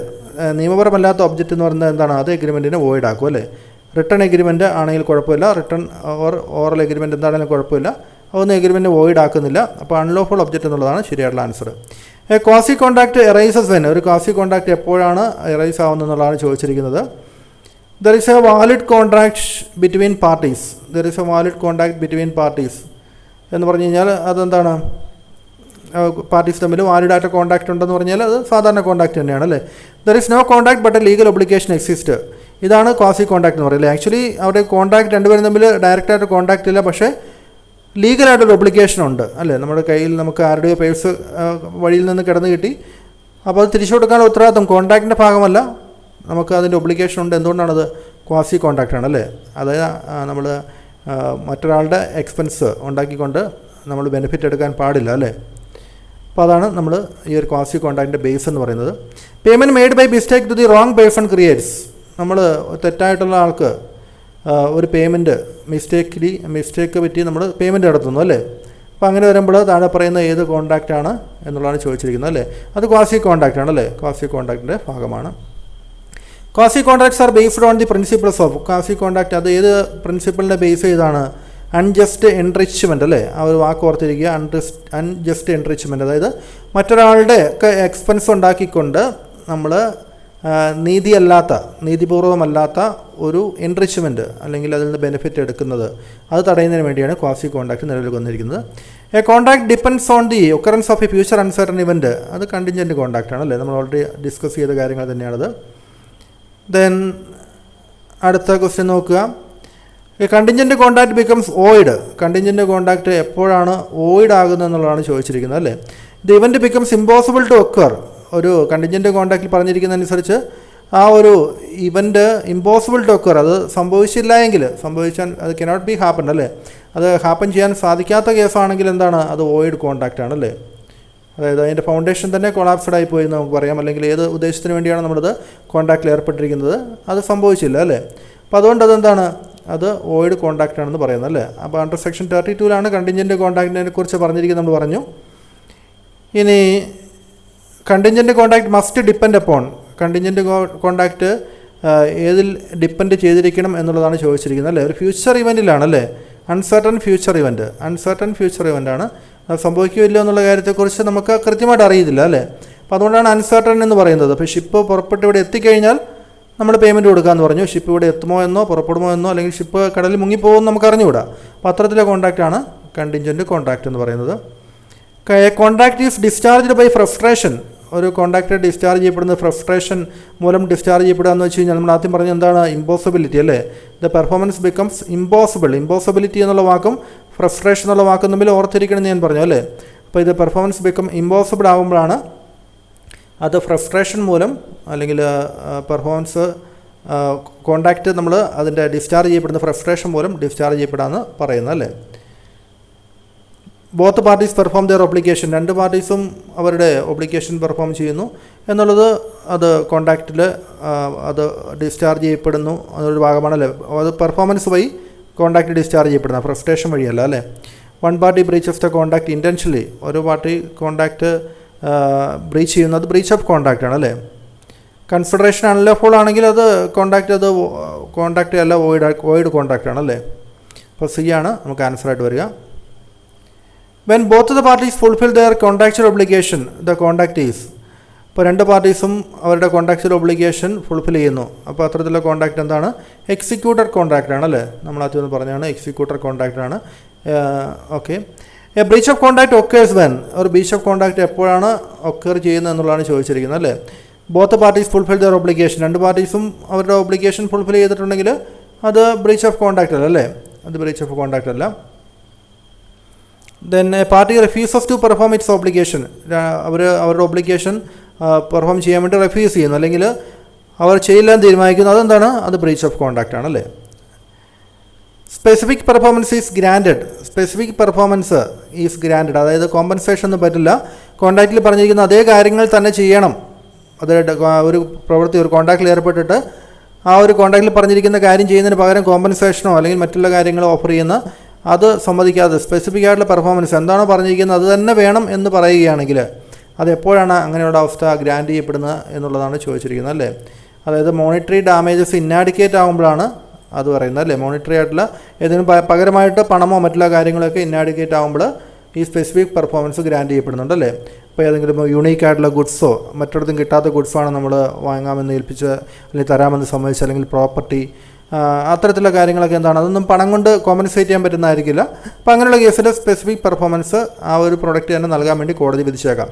A: നിയമപരമല്ലാത്ത ഒബ്ജക്റ്റ് എന്ന് പറയുന്നത് എന്താണ്, അത് എഗ്രിമെൻറ്റിനെ വോയിഡ് ആക്കും അല്ലേ. റിട്ടേൺ എഗ്രിമെൻറ്റ് ആണെങ്കിൽ കുഴപ്പമില്ല, റിട്ടേൺ ഓറൽ എഗ്രിമെൻറ്റ് എന്താണെങ്കിലും കുഴപ്പമില്ല, അതൊന്നും എഗ്രിമെൻറ്റ് വോയിഡ് ആക്കുന്നില്ല. അപ്പോൾ അൺലോഫുൾ ഒബ്ജക്റ്റ് എന്നുള്ളതാണ് ശരിയായിട്ടുള്ള answer. Quasi contract arises when. ഒരു ക്വാസി കോൺട്രാക്റ്റ് എപ്പോഴാണ് എറൈസ് ആവുന്നത് എന്നുള്ളതാണ് ചോദിച്ചിരിക്കുന്നത്. There is A valid contract between parties. There is A valid contract between parties എന്ന് പറഞ്ഞു കഴിഞ്ഞാൽ അതെന്താണ്, പാർട്ടീസ് തമ്മിൽ വാലിഡായിട്ട് കോൺട്രാക്റ്റ് ഉണ്ടെന്ന് പറഞ്ഞാൽ അത് സാധാരണ കോൺട്രാക്റ്റ് തന്നെയാണ് അല്ലേ. There is no contract but a legal obligation exist. ഇതാണ് ക്വാസി കോൺട്രാക്റ്റ് എന്ന് പറയുന്നത്. ആക്ച്വലി അവിടെ കോൺട്രാക്റ്റ് രണ്ടുപേരും തമ്മിൽ ഡയറക്റ്റായിട്ട് കോൺട്രാക്റ്റ് ഇല്ല, പക്ഷേ ലീഗലായിട്ടൊരു ഒബ്ലിഗേഷൻ ഉണ്ട് അല്ലേ. നമ്മുടെ കയ്യിൽ നമുക്ക് ആരുടെയോ പേഴ്സ് വഴിയിൽ നിന്ന് കിടന്ന് കിട്ടി, അപ്പോൾ അത് തിരിച്ചു കൊടുക്കാനുള്ള ഉത്തരവാദിത്വം കോൺട്രാക്റ്റിൻ്റെ ഭാഗമല്ല, നമുക്ക് അതിൻ്റെ ഒബ്ലിഗേഷൻ ഉണ്ട്. എന്തുകൊണ്ടാണത്, ക്വാസി കോൺട്രാക്റ്റ് ആണല്ലേ. അതായത് നമ്മൾ മറ്റൊരാളുടെ എക്സ്പെൻസ് ഉണ്ടാക്കിക്കൊണ്ട് നമ്മൾ ബെനിഫിറ്റ് എടുക്കാൻ പാടില്ല അല്ലേ. അപ്പോൾ അതാണ് നമ്മൾ ഈ ഒരു ക്വാസി കോൺട്രാക്റ്റിൻ്റെ ബേസ് എന്ന് പറയുന്നത്. Payment made by mistake to the wrong person creates. നമ്മൾ തെറ്റായിട്ടുള്ള ആൾക്ക് ഒരു പേയ്മെൻറ്റ് മിസ്റ്റേക്ക് പറ്റി നമ്മൾ പേയ്മെൻറ്റ് നടത്തുന്നു അല്ലേ. അപ്പോൾ അങ്ങനെ വരുമ്പോൾ താഴെ പറയുന്ന ഏത് കോൺട്രാക്റ്റാണ് എന്നുള്ളതാണ് ചോദിച്ചിരിക്കുന്നത് അല്ലേ. അത് ക്വാസി കോൺട്രാക്റ്റ് ആണല്ലേ, ക്വാസി കോൺട്രാക്റ്റിൻ്റെ ഭാഗമാണ്. Quasi contracts are based on the principles of. Quasi contract അത് ഏത് പ്രിൻസിപ്പിളിനെ ബേസ് ചെയ്താണ്? അൺജസ്റ്റ് എൻറിച്ച്മെൻറ്റ് അല്ലേ, ആ ഒരു വാക്ക് ഓർത്തിരിക്കുക. അൺജസ്റ്റ് എൻറിച്ച്മെൻറ്റ്, അതായത് മറ്റൊരാളുടെ ഒക്കെ എക്സ്പെൻസ് ഉണ്ടാക്കിക്കൊണ്ട് നമ്മൾ നീതിപൂർവമല്ലാത്ത ഒരു എൻറിച്ച്മെൻറ്റ് അല്ലെങ്കിൽ അതിൽ നിന്ന് ബെനിഫിറ്റ് എടുക്കുന്നത്, അത് തടയുന്നതിന് വേണ്ടിയാണ് ക്വാസി കോൺട്രാക്റ്റ് നിലവിൽ വന്നിരിക്കുന്നത്. A contract depends on the occurrence of A future uncertain event. അത് കണ്ടിൻജൻറ്റ് കോൺട്രാക്റ്റ് ആണല്ലേ, നമ്മൾ ഓൾറെഡി ഡിസ്കസ് ചെയ്ത കാര്യങ്ങൾ തന്നെയാണത്. ദെൻ അടുത്ത ക്വസ്റ്റ്യൻ നോക്കുക. Contingent contract becomes void. Contingent contract എപ്പോഴാണ് ഓയിഡ് ആകുന്നത് എന്നുള്ളതാണ് ചോദിച്ചിരിക്കുന്നത് അല്ലേ. The event becomes impossible to occur. ഒരു കണ്ടിൻജൻറ്റ് കോൺട്രാക്റ്റിൽ പറഞ്ഞിരിക്കുന്നതനുസരിച്ച് ആ ഒരു ഇവൻറ്റ് ഇമ്പോസിബിൾ ടു ഒക്കർ, അത് സംഭവിച്ചാൽ അത് കനോട്ട് ബി ഹാപ്പൻ അല്ലേ, അത് ഹാപ്പൻ ചെയ്യാൻ സാധിക്കാത്ത കേസാണെങ്കിൽ എന്താണ്, അത് ഓയിഡ് കോൺട്രാക്റ്റ് ആണല്ലേ. അതായത് അതിൻ്റെ ഫൗണ്ടേഷൻ തന്നെ കൊളാപ്സ്ഡ് ആയിപ്പോയി എന്ന് നമുക്ക് പറയാം. അല്ലെങ്കിൽ ഏത് ഉദ്ദേശത്തിന് വേണ്ടിയാണ് നമ്മളത് കോൺട്രാക്റ്റിൽ ഏർപ്പെട്ടിരിക്കുന്നത്, അത് സംഭവിച്ചില്ല അല്ലേ. അപ്പോൾ അതുകൊണ്ട് അതെന്താണ്, അത് ഓയിഡ് കോൺട്രാക്റ്റ് ആണെന്ന് പറയുന്നത് അല്ലേ. അപ്പോൾ അണ്ടർ സെക്ഷൻ 32 കണ്ടിൻജൻറ്റ് കോൺട്രാക്റ്റിനെ കുറിച്ച് പറഞ്ഞിരിക്കുന്നത് നമ്മൾ പറഞ്ഞു. ഇനി contingent contract must depend upon. Contingent contract ഏതിൽ ഡിപ്പെൻഡ് ചെയ്തിരിക്കണം എന്നുള്ളതാണ് ചോദിച്ചിരിക്കുന്നത് അല്ലേ. ഒരു ഫ്യൂച്ചർ ഇവൻറ്റിലാണല്ലേ, അൺസർട്ടൺ ഫ്യൂച്ചർ ഇവൻ്റാണ്. അത് സംഭവിക്കില്ല എന്നുള്ള കാര്യത്തെക്കുറിച്ച് നമുക്ക് കൃത്യമായിട്ട് അറിയില്ല അല്ലേ. അപ്പോൾ അതുകൊണ്ടാണ് അൺസർട്ടൺ എന്ന് പറയുന്നത്. അപ്പോൾ ഷിപ്പ് പുറപ്പെട്ട് ഇവിടെ എത്തിക്കഴിഞ്ഞാൽ നമ്മൾ പേയ്മെൻറ്റ് കൊടുക്കാമെന്ന് പറഞ്ഞു. ഷിപ്പ് ഇവിടെ എത്തുമോ എന്നോ പുറപ്പെടുമോ എന്നോ അല്ലെങ്കിൽ ഷിപ്പ് കടലിൽ മുങ്ങിപ്പോകുമെന്ന് നമുക്ക് അറിഞ്ഞുകൂടാ. അപ്പോൾ അത്തരത്തിലെ കോൺട്രാക്റ്റാണ് കണ്ടിൻജൻറ്റ് കോൺട്രാക്റ്റ് എന്ന് പറയുന്നത്. Contract is discharged by frustration. ഒരു കോൺട്രാക്റ്റ് ഡിസ്ചാർജ് ചെയ്യപ്പെടുന്നത് ഫ്രസ്ട്രേഷൻ മൂലം ഡിസ്ചാർജ് ചെയ്യപ്പെടുക എന്ന് വെച്ച് കഴിഞ്ഞാൽ നമ്മൾ ആദ്യം പറഞ്ഞ എന്താണ്, ഇമ്പോസിബിലിറ്റി അല്ലേ. ദ പെർഫോമൻസ് ബിക്കംസ് ഇമ്പോസിബിലിറ്റി എന്നുള്ള വാക്കും ഫ്രസ്ട്രേഷൻ എന്നുള്ള വാക്കും തമ്മിൽ ഓർത്തിരിക്കണമെന്ന് ഞാൻ പറഞ്ഞു അല്ലേ. അപ്പോൾ ഇത് പെർഫോമൻസ് ബിക്കം ഇമ്പോസിബിൾ ആകുമ്പോഴാണ് അത് ഫ്രസ്ട്രേഷൻ മൂലം അല്ലെങ്കിൽ പെർഫോമൻസ് കോൺട്രാക്റ്റ് നമ്മൾ അതിൻ്റെ ഡിസ്ചാർജ് ചെയ്യപ്പെടുന്ന ഫ്രസ്ട്രേഷൻ മൂലം ഡിസ്ചാർജ് ചെയ്യപ്പെടാമെന്ന് പറയുന്നത് അല്ലേ. Both parties perform their obligation. രണ്ട് പാർട്ടീസും അവരുടെ ഒബ്ലിഗേഷൻ പെർഫോം ചെയ്യുന്നു എന്നുള്ളത് അത് കോൺട്രാക്റ്റിൽ അത് ഡിസ്ചാർജ് ചെയ്യപ്പെടുന്നു എന്നൊരു ഭാഗമാണല്ലേ. അത് പെർഫോമൻസ് വഴി കോൺട്രാക്റ്റ് ഡിസ്ചാർജ് ചെയ്യപ്പെടുന്ന ഫ്രസ്ട്രേഷൻ വഴിയല്ല അല്ലേ. One party breaches the contract intentionally. ഒരു പാർട്ടി കോൺട്രാക്റ്റ് ബ്രീച്ച് ചെയ്യുന്നത് ബ്രീച്ച് ഓഫ് കോൺട്രാക്റ്റ് ആണ് അല്ലേ. കൺസിഡറേഷൻ അൺലോഫുൾ ആണെങ്കിൽ അത് കോൺട്രാക്റ്റ് അല്ല, വോയിഡ് കോൺട്രാക്റ്റ് ആണല്ലേ. അപ്പോൾ സി ആണ് നമുക്ക് ആൻസറായിട്ട് വരിക. When both the parties fulfil their contractual obligation the contract is. ഇപ്പോൾ രണ്ട് പാർട്ടീസും അവരുടെ കോൺട്രാക്ച്വൽ ഒബ്ലിഗേഷൻ ഫുൾഫിൽ ചെയ്യുന്നു. അപ്പോൾ അത്തരത്തിലുള്ള കോൺട്രാക്റ്റ് എന്താണ്, എക്സിക്യൂട്ടർ കോൺട്രാക്റ്റ് ആണല്ലേ. നമ്മൾ ആദ്യം പറഞ്ഞാണ് എക്സിക്യൂട്ടർ കോൺട്രാക്റ്റ് ആണ്. Okay. A breach of contract occurs when. ഒരു ബ്രീച്ച് ഓഫ് കോൺട്രാക്റ്റ് എപ്പോഴാണ് ഒക്കേർ ചെയ്യുന്നത് എന്നുള്ളതാണ് ചോദിച്ചിരിക്കുന്നത് അല്ലേ. Both parties fulfil their obligation. രണ്ട് പാർട്ടീസും അവരുടെ ഒബ്ലിഗേഷൻ ഫുൾഫിൽ ചെയ്തിട്ടുണ്ടെങ്കിൽ അത് ബ്രീച്ച് ഓഫ് കോൺട്രാക്റ്റ് അല്ല അല്ലേ, അത് ബ്രീച്ച് ഓഫ് കോൺട്രാക്റ്റ് അല്ല. Then a party refuses to perform its obligation. അവരുടെ ഒബ്ലിഗേഷൻ പെർഫോം ചെയ്യാൻ വേണ്ടി റെഫ്യൂസ് ചെയ്യുന്നു അല്ലെങ്കിൽ അവർ ചെയ്യില്ലാന്ന് തീരുമാനിക്കുന്നു, അതെന്താണ്, അത് ബ്രീച്ച് ഓഫ് കോൺട്രാക്റ്റ് ആണല്ലേ. Specific performance is granted. Specific performance is granted, അതായത് കോമ്പൻസേഷൻ ഒന്നും പറ്റില്ല. കോൺട്രാക്റ്റിൽ പറഞ്ഞിരിക്കുന്ന അതേ കാര്യങ്ങൾ തന്നെ ചെയ്യണം. അത് ഒരു പ്രവൃത്തി ഒരു കോൺട്രാക്റ്റിൽ ഏർപ്പെട്ടിട്ട് ആ ഒരു കോൺട്രാക്റ്റിൽ പറഞ്ഞിരിക്കുന്ന കാര്യം ചെയ്യുന്നതിന് പകരം കോമ്പൻസേഷനോ അല്ലെങ്കിൽ മറ്റുള്ള കാര്യങ്ങളോ ഓഫർ ചെയ്യുന്ന അത് സമ്മതിക്കാതെ സ്പെസിഫിക് ആയിട്ടുള്ള പെർഫോമൻസ് എന്താണോ പറഞ്ഞിരിക്കുന്നത് അത് തന്നെ വേണം എന്ന് പറയുകയാണെങ്കിൽ അത് എപ്പോഴാണ് അങ്ങനെയുള്ള അവസ്ഥ ഗ്രാൻഡ് ചെയ്യപ്പെടുന്നത് എന്നുള്ളതാണ് ചോദിച്ചിരിക്കുന്നത് അല്ലേ. അതായത് മോണിറ്ററി ഡാമേജസ് ഇന്നാഡിക്കേറ്റ് ആകുമ്പോഴാണ് അത് പറയുന്നത് അല്ലേ. മോണിറ്ററി ആയിട്ടുള്ള ഏതെങ്കിലും പകരമായിട്ട് പണമോ മറ്റുള്ള കാര്യങ്ങളൊക്കെ ഇന്നാഡിക്കേറ്റ് ആകുമ്പോൾ ഈ സ്പെസിഫിക് പെർഫോമൻസ് ഗ്രാൻഡ് ചെയ്യപ്പെടുന്നുണ്ടല്ലേ. അപ്പോൾ ഏതെങ്കിലും യുണീക്ക് ആയിട്ടുള്ള ഗുഡ്സോ മറ്റിടത്തും കിട്ടാത്ത ഗുഡ്സാണ് നമ്മൾ വാങ്ങാമെന്ന് ഏൽപ്പിച്ച് അല്ലെങ്കിൽ തരാമെന്ന് സമ്മതിച്ച് അല്ലെങ്കിൽ പ്രോപ്പർട്ടി അത്തരത്തിലുള്ള കാര്യങ്ങളൊക്കെ എന്താണ്, അതൊന്നും പണം കൊണ്ട് കോമ്പൻസേറ്റ് ചെയ്യാൻ പറ്റുന്നതായിരിക്കില്ല. അപ്പോൾ അങ്ങനെയുള്ള കേസിൽ സ്പെസിഫിക് പെർഫോമൻസ് ആ ഒരു പ്രൊഡക്റ്റ് തന്നെ നൽകാൻ വേണ്ടി കോടതി വിധിച്ചേക്കാം.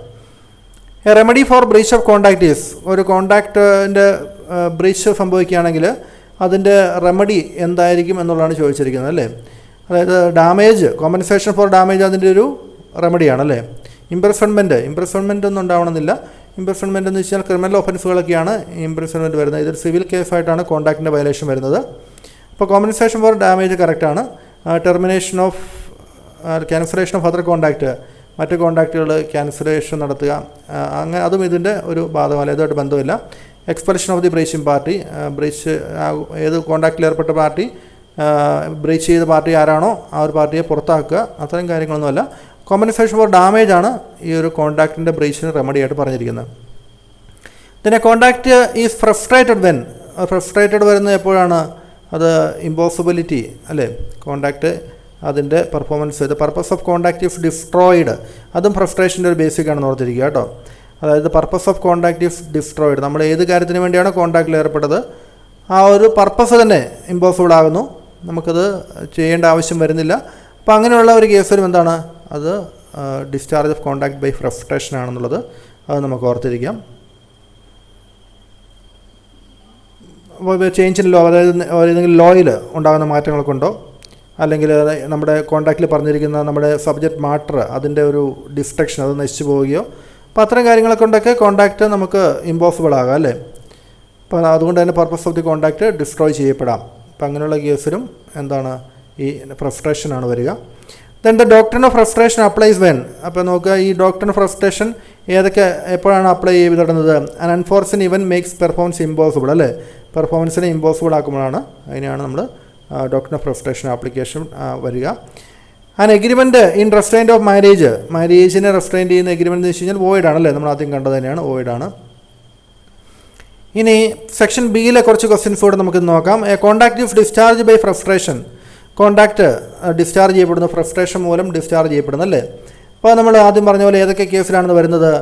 A: A remedy for breach of contract is. ഒരു കോൺട്രാക്റ്റിൻ്റെ ബ്രീച്ച് സംഭവിക്കുകയാണെങ്കിൽ അതിൻ്റെ റെമഡി എന്തായിരിക്കും എന്നുള്ളതാണ് ചോദിച്ചിരിക്കുന്നത് അല്ലേ. അതായത് ഡാമേജ്, കോമ്പൻസേഷൻ ഫോർ ഡാമേജ് അതിൻ്റെ ഒരു റെമഡിയാണല്ലേ. ഇംപ്രസൺമെൻറ്റ് ഒന്നും ഉണ്ടാവണമെന്നില്ല. ഇംപ്രസൺമെൻറ്റ് എന്ന് വെച്ചാൽ ക്രിമിനൽ ഒഫൻസുകളൊക്കെയാണ് ഇംപ്രസൺമെൻറ്റ് വരുന്നത്. ഇതൊരു സിവിൽ കേസായിട്ടാണ് കോൺട്രാക്റ്റിൻ്റെ വയലേഷൻ വരുന്നത്. അപ്പോൾ കോമ്പൻസേഷൻ ഫോർ ഡാമേജ് കറക്റ്റാണ്. Termination of cancellation of other contract, മറ്റ് കോൺട്രാക്റ്റുകൾ ക്യാൻസലേഷൻ നടത്തുക, അങ്ങനെ അതും ഇതിൻ്റെ ഒരു ഭാഗമല്ല, ഇതുമായിട്ട് ബന്ധമില്ല. Expulsion of the breaching party, breach ഏത് കോൺട്രാക്റ്റിൽ ഏർപ്പെട്ട പാർട്ടി ബ്രീച്ച് ചെയ്ത പാർട്ടി ആരാണോ ആ ഒരു പാർട്ടിയെ പുറത്താക്കുക, അത്തരം കാര്യങ്ങളൊന്നുമല്ല. കോമ്പൻസേഷൻ ഫോർ ഡാമേജ് ആണ് ഈ ഒരു കോൺട്രാക്റ്റിൻ്റെ ബ്രീച്ചിന് റെമഡി ആയിട്ട് പറഞ്ഞിരിക്കുന്നത്. പിന്നെ contract is frustrated when, frustrated വരുന്നത് എപ്പോഴാണ്? അത് ഇമ്പോസിബിലിറ്റി അല്ലേ, കോൺട്രാക്റ്റ് അതിൻ്റെ performance, the purpose of contract is destroyed, അതും ഫ്രസ്ട്രേഷൻ്റെ ഒരു ബേസിക്കാണെന്ന് ഓർത്തിരിക്കുക കേട്ടോ. അതായത് purpose of contract is destroyed, നമ്മൾ ഏത് കാര്യത്തിന് വേണ്ടിയാണ് കോൺട്രാക്റ്റിൽ ഏർപ്പെട്ടത് ആ ഒരു പർപ്പസ് തന്നെ ഇമ്പോസിബിൾ ആകുന്നു, നമുക്കത് ചെയ്യേണ്ട ആവശ്യം വരുന്നില്ല. അപ്പോൾ അങ്ങനെയുള്ള ഒരു കേസിലും എന്താണ് അത് discharge of contract by frustration ആണെന്നുള്ളത് അത് നമുക്ക് ഓർത്തിരിക്കാം. ചേഞ്ച് ഇൻ ലോ, അതായത് ഏതെങ്കിലും ലോയിൽ ഉണ്ടാകുന്ന മാറ്റങ്ങൾ കൊണ്ടോ അല്ലെങ്കിൽ നമ്മുടെ കോൺട്രാക്റ്റിൽ പറഞ്ഞിരിക്കുന്ന നമ്മുടെ സബ്ജക്റ്റ് മാറ്റർ അതിൻ്റെ ഒരു ഡിസ്ട്രക്ഷൻ അത് നശിച്ചു പോവുകയോ, അപ്പോൾ അത്തരം കാര്യങ്ങളെ കൊണ്ടൊക്കെ കോൺട്രാക്റ്റ് നമുക്ക് ഇമ്പോസിബിൾ ആകാം അല്ലേ. അപ്പോൾ അതുകൊണ്ട് തന്നെ purpose of the contract destroy ചെയ്യപ്പെടാം. അപ്പോൾ അങ്ങനെയുള്ള കേസിലും എന്താണ് ഈ ഫ്രസ്ട്രേഷനാണ് വരിക. Then the doctrine of frustration applies when, അപ്പോൾ നോക്കുക ഈ ഡോക്ട്രിൻ ഓഫ് ഫ്രസ്ട്രേഷൻ ഏതൊക്കെ എപ്പോഴാണ് അപ്ലൈ ചെയ്തിടുന്നത്? ആൻ അൺഫോർച്യൂനേറ്റ് ഇവൻ മേക്സ് പെർഫോമൻസ് ഇമ്പോസിബിൾ അല്ലേ, പെർഫോമൻസിനെ ഇമ്പോസിബിൾ ആക്കുമ്പോഴാണ് അതിനെയാണ് നമ്മൾ ഡോക്ട്രിൻ ഓഫ് ഫ്രസ്ട്രേഷൻ ആപ്ലിക്കേഷൻ വരിക. An agreement in restraint of marriage, മാരേജിനെ റെസ്ട്രെയിൻറ്റ് ചെയ്യുന്ന എഗ്രിമെൻറ്റ് എന്ന് വെച്ച് കഴിഞ്ഞാൽ വോയിഡാണല്ലേ, നമ്മൾ ആദ്യം കണ്ടത് തന്നെയാണ്, വോയിഡാണ്. ഇനി സെക്ഷൻ ബിയിലെ കുറച്ച് ക്വസ്റ്റ്യൻസ് കൂടെ നമുക്ക് നോക്കാം. A contract is discharge by frustration, contract discharge ചെയ്യപ്പെടുന്നു, ഫ്രസ്ട്രേഷൻ മൂലം ഡിസ്ചാർജ് ചെയ്യപ്പെടുന്നു അല്ലേ. അപ്പോൾ നമ്മൾ ആദ്യം പറഞ്ഞ പോലെ ഏതൊക്കെ കേസിലാണെന്ന് വരുന്നത്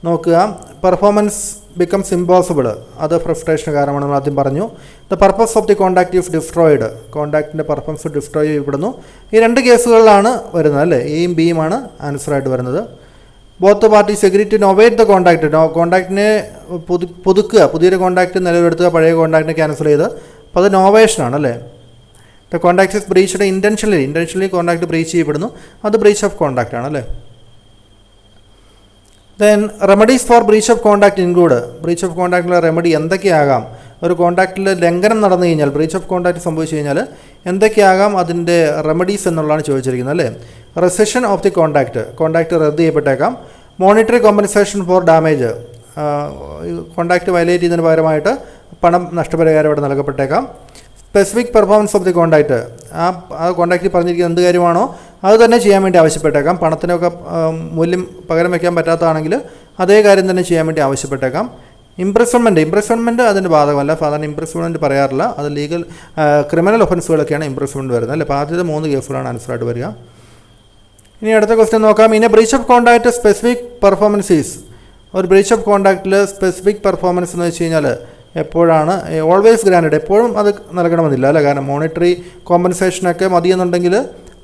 A: നോക്കുക. പെർഫോമൻസ് ബിക്കംസ് ഇമ്പോസിബിൾ, അത് ഫ്രസ്ട്രേഷൻ കാരണമാണ് നമ്മൾ ആദ്യം പറഞ്ഞു. The purpose of the contract is destroyed, കോൺട്രാക്റ്റിൻ്റെ പർപ്പസ് ഡിസ്ട്രോയ് ചെയ്യപ്പെടുന്നു. ഈ രണ്ട് കേസുകളിലാണ് വരുന്നത് അല്ലേ, എയും ബിയുമാണ് ആൻസറായിട്ട് വരുന്നത്. Both parties agree to novate the contract, കോൺട്രാക്റ്റിനെ പുതുക്കുക, പുതിയൊരു കോൺട്രാക്റ്റ് നിലവിലെടുത്തുക, പഴയ കോൺട്രാക്റ്റിനെ ക്യാൻസൽ ചെയ്ത്, അപ്പോൾ അത് നോവേഷനാണ് അല്ലേ. The contract is breached intentionally contract breach ചെയ്യപ്പെടുന്നു, അത് ബ്രീച്ച് ഓഫ് കോൺട്രാക്റ്റ് ആണ് അല്ലേ. Then remedies for breach of contract include, breach of കോൺട്രാക്റ്റിലെ റെമഡി എന്തൊക്കെയാകാം? ഒരു കോൺട്രാക്റ്റിൽ ലംഘനം നടന്നു കഴിഞ്ഞാൽ, ബ്രീച്ച് ഓഫ് കോൺട്രാക്റ്റ് സംഭവിച്ചു കഴിഞ്ഞാൽ എന്തൊക്കെയാകാം അതിൻ്റെ റെമഡീസ് എന്നുള്ളതാണ് ചോദിച്ചിരിക്കുന്നത് അല്ലേ. റെസിഷൻ ഓഫ് ദി കോൺട്രാക്റ്റ് റദ്ദ് ചെയ്യപ്പെട്ടേക്കാം. Monetary compensation for damage, contract violate ചെയ്യുന്നതിന് പകരമായിട്ട് പണം നഷ്ടപരിഹാരം ഇവിടെ നൽകപ്പെട്ടേക്കാം. Specific performance of the contract, ആ കോൺട്രാക്റ്റിൽ പറഞ്ഞിരിക്കുന്ന എന്ത് കാര്യമാണോ അത് തന്നെ ചെയ്യാൻ വേണ്ടി ആവശ്യപ്പെട്ടേക്കാം. പണത്തിനൊക്കെ മൂല്യം പകരം വയ്ക്കാൻ പറ്റാത്തതാണെങ്കിൽ അതേ കാര്യം തന്നെ ചെയ്യാൻ വേണ്ടി ആവശ്യപ്പെട്ടേക്കാം. ഇംപ്രസ്മെൻറ്റ് അതിൻ്റെ ബാധകമല്ല, സാധാരണ ഇംപ്രസ്മെൻറ്റ് പറയാറില്ല, അത് ലീഗൽ ക്രിമിനൽ ഒഫൻസുകളൊക്കെയാണ് ഇംപ്രസ്മെൻറ്റ് വരുന്നത് അല്ലേ. അപ്പോൾ ആദ്യത്തെ 3 കേസുകളാണ് ആൻസറായിട്ട് വരിക. ഇനി അടുത്ത ക്വസ്റ്റ്യൻ നോക്കാം. ഇനി ബ്രീച്ച് ഓഫ് കോൺട്രാക്റ്റ് സ്പെസിഫിക് പെർഫോമൻസീസ്, ഒരു ബ്രീച്ച് ഓഫ് കോൺട്രാക്റ്റിൽ സ്പെസിഫിക് പെർഫോമൻസ് എന്ന് വെച്ച് കഴിഞ്ഞാൽ എപ്പോഴാണ്? ഓൾവേസ് ഗ്രാൻഡ്, എപ്പോഴും അത് നൽകണമെന്നില്ല അല്ലേ. കാരണം മോണിറ്ററി കോമ്പൻസേഷനൊക്കെ മതിയെന്നുണ്ടെങ്കിൽ,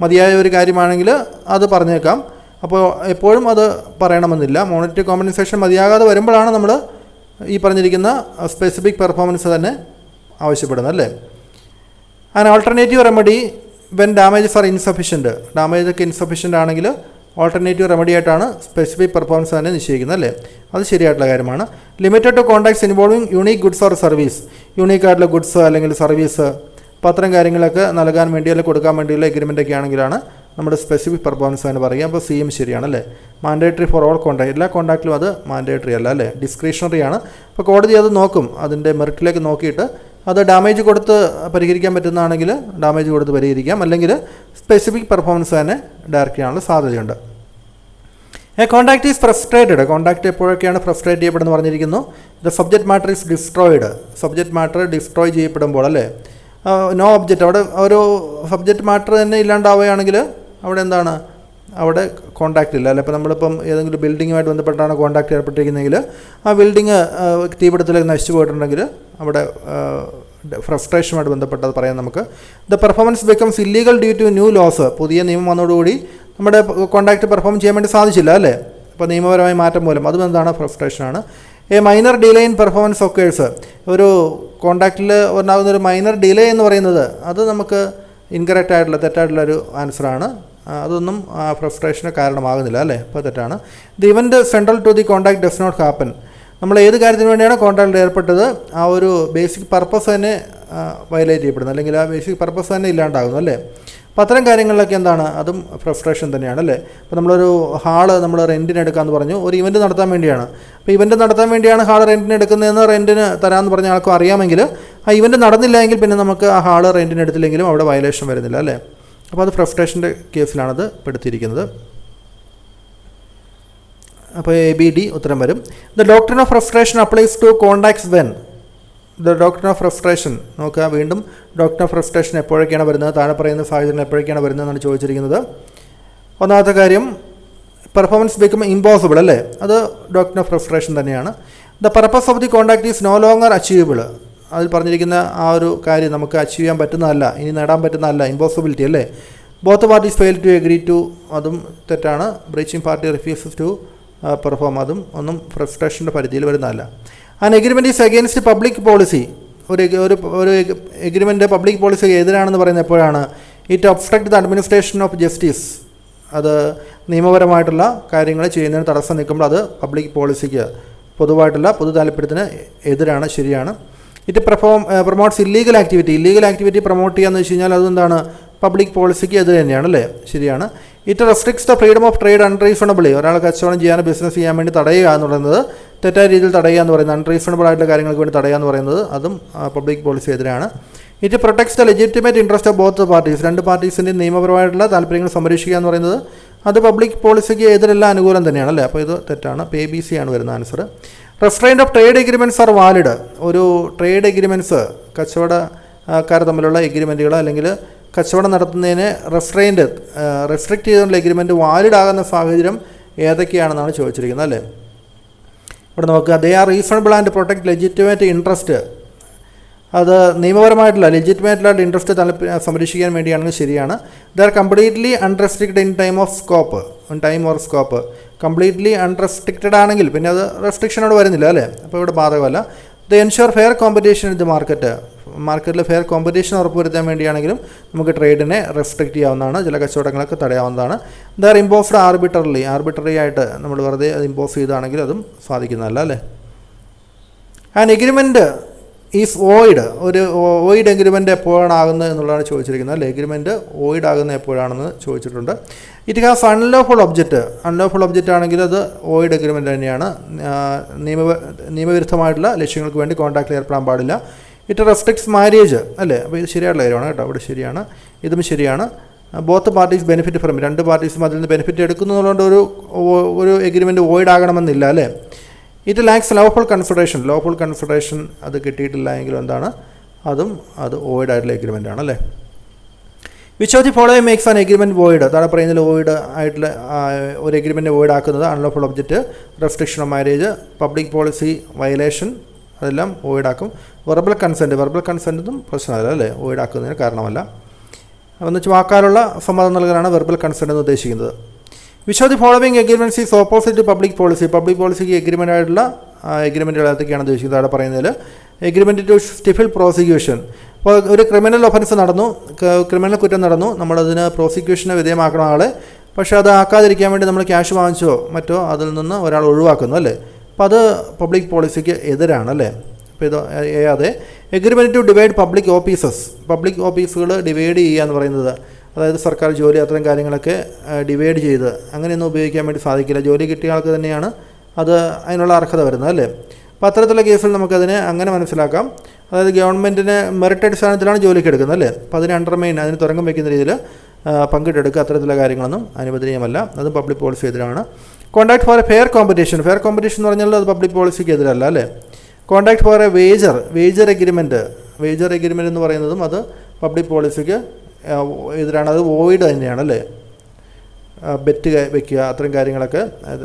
A: മതിയായ ഒരു കാര്യമാണെങ്കിൽ അത് പറഞ്ഞേക്കാം. അപ്പോൾ എപ്പോഴും അത് പറയണമെന്നില്ല. മോണിറ്ററി കോമ്പൻസേഷൻ മതിയാകാതെ വരുമ്പോഴാണ് നമ്മൾ ഈ പറഞ്ഞിരിക്കുന്ന സ്പെസിഫിക് പെർഫോമൻസ് തന്നെ ആവശ്യപ്പെടുന്നത് അല്ലേ. An alternative remedy when damages are insufficient, ഡാമേജൊക്കെ ഇൻസഫിഷ്യൻ്റ് ആണെങ്കിൽ ഓൾട്ടർനേറ്റീവ് റെമഡി ആയിട്ടാണ് സ്പെസിഫിക് പെർഫോമൻസ് തന്നെ നിശ്ചയിക്കുന്നത് അല്ലേ. അത് ശരിയായിട്ടുള്ള കാര്യമാണ്. Limited to contracts involving unique goods or service, യൂണീക്കായിട്ടുള്ള ഗുഡ്സ് അല്ലെങ്കിൽ സർവീസ്, അപ്പോൾ അത്തരം കാര്യങ്ങളൊക്കെ നൽകാൻ വേണ്ടി അല്ലെങ്കിൽ കൊടുക്കാൻ വേണ്ടിയുള്ള എഗ്രിമെൻ്റൊക്കെ ആണെങ്കിലാണ് നമ്മുടെ സ്പെസിഫിക് പെർഫോമൻസ് എന്ന് പറയുക. അപ്പോൾ സിയും ശരിയാണല്ലേ. മാൻഡേറ്ററി ഫോർ ഓൾ കോൺട്രാക്ട്, എല്ലാ കോൺട്രാക്റ്റിലും അത് മാൻഡേറ്ററി അല്ല അല്ലേ, ഡിസ്ക്രിഷണറി ആണ്. അപ്പോൾ കോടതി അത് നോക്കും, അതിൻ്റെ മെറിറ്റിലേക്ക് നോക്കിയിട്ട് അത് ഡാമേജ് കൊടുത്ത് പരിഹരിക്കാൻ പറ്റുന്നതാണെങ്കിൽ ഡാമേജ് കൊടുത്ത് പരിഹരിക്കാം, അല്ലെങ്കിൽ സ്പെസിഫിക് പെർഫോമൻസ് തന്നെ ഡയറക്റ്റ് ചെയ്യാനുള്ള സാധ്യതയുണ്ട്. A contract is frustrated, contract എപ്പോഴൊക്കെയാണ് ഫ്രസ്ട്രേറ്റ് ചെയ്യപ്പെടുന്നത് പറഞ്ഞിരിക്കുന്നു. The subject matter is destroyed, subject matter destroy ചെയ്യപ്പെടുമ്പോൾ അല്ലേ. നോ ഒബ്ജക്റ്റ്, അവിടെ ഒരു സബ്ജക്റ്റ് മാറ്റർ തന്നെ ഇല്ലാണ്ടാവുകയാണെങ്കിൽ അവിടെ എന്താണ്, അവിടെ കോൺട്രാക്റ്റ് ഇല്ല അല്ലേ. ഇപ്പോൾ നമ്മളിപ്പം ഏതെങ്കിലും ബിൽഡിങ്ങുമായിട്ട് ബന്ധപ്പെട്ടാണ് കോൺട്രാക്റ്റ് ഏർപ്പെട്ടിരിക്കുന്നതെങ്കിൽ ആ ബിൽഡിങ് തീപിടുത്തത്തിലേക്ക് നശിച്ചു പോയിട്ടുണ്ടെങ്കിൽ അവിടെ ഫ്രസ്ട്രേഷനുമായിട്ട് ബന്ധപ്പെട്ടത് പറയാം നമുക്ക്. The performance becomes illegal due to new laws, പുതിയ നിയമം വന്നതോടുകൂടി നമ്മുടെ കോൺട്രാക്റ്റ് പെർഫോം ചെയ്യാൻ വേണ്ടി സാധിച്ചില്ല അല്ലേ. അപ്പോൾ നിയമപരമായ മാറ്റം മൂലം അതും എന്താണ്, ഫ്രസ്ട്രേഷനാണ്. A minor delay in performance occurs, ഒരു കോൺട്രാക്റ്റിൽ ഉണ്ടാകുന്നൊരു മൈനർ ഡിലേ എന്ന് പറയുന്നത് അത് നമുക്ക് ഇൻകറക്റ്റ് ആയിട്ടുള്ള തെറ്റായിട്ടുള്ളൊരു ആൻസറാണ്. അതൊന്നും ഫ്രസ്ട്രേഷന് കാരണമാകുന്നില്ല അല്ലേ, അപ്പോൾ തെറ്റാണ്. The event central to the contract does not happen, നമ്മൾ ഏത് കാര്യത്തിന് വേണ്ടിയാണ് കോൺട്രാക്റ്റിൽ ഏർപ്പെട്ടത് ആ ഒരു ബേസിക് പർപ്പസ് തന്നെ വയലേറ്റ് ചെയ്യപ്പെടുന്നു, അല്ലെങ്കിൽ ആ ബേസിക് പർപ്പസ് തന്നെ ഇല്ലാണ്ടാകുന്നു അല്ലേ. അപ്പോൾ അത്തരം കാര്യങ്ങളിലൊക്കെ എന്താണ്, അതും ഫ്രസ്ട്രേഷൻ തന്നെയാണ് അല്ലേ. അപ്പോൾ നമ്മളൊരു ഹാള് നമ്മൾ റെൻറ്റിന് എടുക്കാമെന്ന് പറഞ്ഞു, ഒരു ഇവൻറ്റ് നടത്താൻ വേണ്ടിയാണ്. അപ്പോൾ ഇവൻറ്റ് നടത്താൻ വേണ്ടിയാണ് ഹാൾ റെൻറ്റിന് എടുക്കുന്നതെന്ന് റെൻറ്റിന് തരാമെന്ന് പറഞ്ഞ ആൾക്കും അറിയാമെങ്കിൽ ആ ഇവൻറ്റ് നടന്നില്ല എങ്കിൽ പിന്നെ നമുക്ക് ആ ഹാള് റെൻറ്റിന് എടുത്തില്ലെങ്കിലും അവിടെ വയലേഷൻ വരുന്നില്ല അല്ലേ. അപ്പോൾ അത് ഫ്രസ്ട്രേഷൻ്റെ കേസിലാണത് പെടുത്തിയിരിക്കുന്നത്. അപ്പോൾ ABD ഉത്തരം വരും. The doctrine of frustration applies to contracts when. The doctrine of frustration നോക്കുക, വീണ്ടും ഡോക്ട്രിൻ ഓഫ് ഫ്രസ്ട്രേഷൻ എപ്പോഴൊക്കെയാണ് വരുന്നത്, താഴെ പറയുന്ന സാഹചര്യം എപ്പോഴൊക്കെയാണ് വരുന്നതെന്നാണ് ചോദിച്ചിരിക്കുന്നത്. ഒന്നാമത്തെ കാര്യം പെർഫോമൻസ് ബിക്കം ഇമ്പോസിബിൾ അല്ലേ, അത് ഡോക്ട്രിൻ ഓഫ് ഫ്രസ്ട്രേഷൻ തന്നെയാണ്. The purpose of the contract is no longer achievable. അതിൽ പറഞ്ഞിരിക്കുന്ന ആ ഒരു കാര്യം നമുക്ക് അച്ചീവ് ചെയ്യാൻ പറ്റുന്നതല്ല, ഇനി നേടാൻ പറ്റുന്നതല്ല, ഇമ്പോസിബിലിറ്റി അല്ലേ. Both parties fail to agree to, അതും തെറ്റാണ്. Breaching party refuses to perform, അതും ഒന്നും ഫ്രസ്ട്രേഷൻ്റെ പരിധിയിൽ വരുന്നതല്ല. And agreement is against public policy. ഒരു എഗ്രിമെൻറ്റ് പബ്ലിക് പോളിസിക്ക് എതിരാണെന്ന് പറയുന്നത് എപ്പോഴാണ്? It obstruct the administration of justice. അത് നിയമപരമായിട്ടുള്ള കാര്യങ്ങൾ ചെയ്യുന്നതിന് തടസ്സം നിൽക്കുമ്പോൾ അത് പബ്ലിക് പോളിസിക്ക്, പൊതുവായിട്ടുള്ള പൊതു താല്പര്യത്തിന് എതിരാണ്, ശരിയാണ്. It promotes illegal activity promote ചെയ്യാന്ന് വെച്ച് കഴിഞ്ഞാൽ അതെന്താണ്, പബ്ലിക് പോളിസിക്ക് എതിരെ തന്നെയാണ് അല്ലേ, ശരിയാണ്. It restricts the freedom of trade unreasonably. ഒരാൾ കച്ചവടം ചെയ്യാൻ ബിസിനസ് ചെയ്യാൻ വേണ്ടി തടയുക എന്ന് പറയുന്നത്, തെറ്റായ രീതിയിൽ തടയുക എന്ന് പറയുന്നത്, അൺറീസണബിൾ ആയിട്ടുള്ള കാര്യങ്ങൾക്ക് വേണ്ടി തടയുക എന്ന് പറയുന്നത്, അതും പബ്ലിക് പോളിസി എതിരാണ്. It protects the legitimate interest of both parties. രണ്ട് പാർട്ടീസിൻ്റെ നിയമപരമായിട്ടുള്ള താല്പര്യങ്ങൾ സംരക്ഷിക്കുക എന്ന് പറയുന്നത് അത് പബ്ലിക് പോളിസിക്ക് എതിരെല്ലാം അനുകൂലം തന്നെയാണ് അല്ലേ. അപ്പോൾ ഇത് തെറ്റാണ്. അപ്പോൾ ABC ആണ് വരുന്ന answer. Restraint of trade agreements R valid. ഒരു ട്രേഡ് എഗ്രിമെൻറ്റ്സ്, കച്ചവടക്കാർ തമ്മിലുള്ള എഗ്രിമെൻറ്റുകൾ അല്ലെങ്കിൽ കച്ചവടം നടത്തുന്നതിന് റെസ്ട്രിക്റ്റ് ചെയ്തുള്ള എഗ്രിമെൻറ്റ് വാലിഡ് ആകുന്ന സാഹചര്യം ഏതൊക്കെയാണെന്നാണ് ചോദിച്ചിരിക്കുന്നത് അല്ലേ. ഇവിടെ നോക്കുക, they are reasonable and protect legitimate interest. അത് നിയമപരമായിട്ടുള്ള ലെജിറ്റിമേറ്റായിട്ടുള്ള ഇൻട്രസ്റ്റ് സംരക്ഷിക്കാൻ വേണ്ടിയാണെങ്കിൽ ശരിയാണ്. They are completely unrestricted in time or scope. Completely unrestricted ആണെങ്കിൽ പിന്നെ അത് റെസ്ട്രിക്ഷനോട് വരുന്നില്ല അല്ലേ, അപ്പോൾ ഇവിടെ ബാധകമല്ല. The ensure fair competition in the മാർക്കറ്റിൽ ഫെയർ കോമ്പറ്റീഷൻ ഉറപ്പുവരുത്താൻ വേണ്ടിയാണെങ്കിലും നമുക്ക് ട്രേഡിനെ റെസ്ട്രിക്റ്റ് ചെയ്യാവുന്നതാണ്, ചില കച്ചവടങ്ങളൊക്കെ തടയാവുന്നതാണ്. ദ ആർ ഇമ്പോസ്ഡ് ആർബിട്രറി ആയിട്ട് നമ്മൾ വെറുതെ അത് ഇമ്പോസ് ചെയ്താണെങ്കിൽ അതും സാധിക്കുന്നതല്ല അല്ലേ. And agreement is void. ഒരു വോയിഡ് എഗ്രിമെൻറ്റ് എപ്പോഴാണ് ആകുന്നത് എന്നുള്ളതാണ് ചോദിച്ചിരിക്കുന്നത് അല്ലേ. എഗ്രിമെൻറ്റ് വോയിഡ് ആകുന്നത് എപ്പോഴാണെന്ന് ചോദിച്ചിട്ടുണ്ട്. ഇറ്റ് ഹാസ് അൺലോഫുൾ ഒബ്ജക്റ്റ് ആണെങ്കിൽ അത് വോയിഡ് എഗ്രിമെൻറ്റ് തന്നെയാണ്. നിയമവിരുദ്ധമായിട്ടുള്ള ലക്ഷ്യങ്ങൾക്ക് വേണ്ടി കോൺട്രാക്റ്റിൽ ഏർപ്പെടാൻ പാടില്ല. ഇറ്റ് റെസ്ട്രിക്ട്സ് മാരേജ് അല്ലേ. അപ്പോൾ ഇത് ശരിയായിട്ടുള്ള കാര്യമാണ് കേട്ടോ, ഇവിടെ ശരിയാണ്, ഇതും ശരിയാണ്. ബോത്ത് പാർട്ടീസ് ബെനിഫിറ്റ് ഫ്രം, രണ്ട് പാർട്ടീസും അതിൽ നിന്ന് ബെനിഫിറ്റ് എടുക്കുന്നതുകൊണ്ട് ഒരു എഗ്രിമെൻറ്റ് വോയിഡ് ആകണമെന്നില്ല അല്ലേ. ഇറ്റ് ലാക്സ് ലോഫുൾ കൺസിഡറേഷൻ അത് കിട്ടിയിട്ടില്ല എങ്കിലും എന്താണ്, അത് വോയിഡ് ആയിട്ടുള്ള എഗ്രിമെൻ്റ് ആണ് അല്ലേ. Which of the following makes an agreement void. താഴെ പറയുന്നതിൽ വോയിഡ് ആയിട്ടുള്ള ഒരു എഗ്രിമെൻറ്റ് വോയിഡ് ആക്കുന്നത് unlawful object, restriction of marriage, public policy violation, അതെല്ലാം വോയിഡ് ആക്കും. വെർബൽ കൺസെൻറ്റും പ്രശ്നമല്ല അല്ലേ, വോയിഡ് ആക്കുന്നതിന് കാരണമല്ല. എന്ന് വെച്ചാൽ വാക്കാലുള്ള സമ്മതം നൽകാനാണ് വെർബൽ കൺസെൻറ്റ് എന്ന് ഉദ്ദേശിക്കുന്നത്. Which of the following agreements is opposite to public പോളിസിക്ക് എഗ്രിമെൻ്റ് ആയിട്ടുള്ള എഗ്രിമെൻറ്റുകൾ ഏതൊക്കെയാണ് ഉദ്ദേശിക്കുന്നത്. അവിടെ പറയുന്നതിൽ എഗ്രിമെൻറ്റ് ടു സ്റ്റിഫിൽ പ്രോസിക്യൂഷൻ. അപ്പോൾ ഒരു ക്രിമിനൽ ഒഫൻസ് നടന്നു, ക്രിമിനൽ കുറ്റം നടന്നു, നമ്മളതിന് പ്രോസിക്യൂഷന് വിധേയമാക്കണം ആളെ. പക്ഷേ അത് ആക്കാതിരിക്കാൻ വേണ്ടി നമ്മൾ ക്യാഷ് വാങ്ങിച്ചോ മറ്റോ അതിൽ നിന്ന് ഒരാൾ ഒഴിവാക്കുന്നു അല്ലേ. അപ്പോൾ അത് പബ്ലിക് പോളിസിക്ക് എതിരാണ് അല്ലേ. അപ്പോൾ ഇത് അതെ. എഗ്രിമെൻറ്റ് ടു ഡിവൈഡ് പബ്ലിക് ഓഫീസുകൾ ഡിവൈഡ് ചെയ്യുക എന്ന് പറയുന്നത്, അതായത് സർക്കാർ ജോലി അത്തരം കാര്യങ്ങളൊക്കെ ഡിവൈഡ് ചെയ്ത് അങ്ങനെയൊന്നും ഉപയോഗിക്കാൻ വേണ്ടി സാധിക്കില്ല. ജോലി കിട്ടിയ ആൾക്ക് തന്നെയാണ് അത് അതിനുള്ള അർഹത വരുന്നത് അല്ലേ. അപ്പോൾ അത്തരത്തിലുള്ള കേസിൽ നമുക്കതിനെ അങ്ങനെ മനസ്സിലാക്കാം. അതായത് ഗവൺമെൻറ്റിന് മെറിറ്റ് അടിസ്ഥാനത്തിലാണ് ജോലിക്ക് എടുക്കുന്നത് അല്ലേ. അപ്പോൾ അതിനെ അണ്ടർമൈൻ, അതിന് തുരങ്കം വയ്ക്കുന്ന രീതിയിൽ പങ്കിട്ടെടുക്കുക, അത്തരത്തിലുള്ള കാര്യങ്ങളൊന്നും അനുവദനീയമല്ല, അത് പബ്ലിക് പോളിസി എതിരാണ്. Contract four A fair competition എന്ന് പറഞ്ഞാൽ അത് പബ്ലിക് പോളിസിക്ക് എതിരല്ല അല്ലേ. Contract four A wager agreement എന്ന് പറയുന്നതും അത് പബ്ലിക് പോളിസിക്ക് എതിരാണ്, അത് വോയിഡ് തന്നെയാണ് അല്ലേ. ബെറ്റ് വയ്ക്കുക, അത്തരം കാര്യങ്ങളൊക്കെ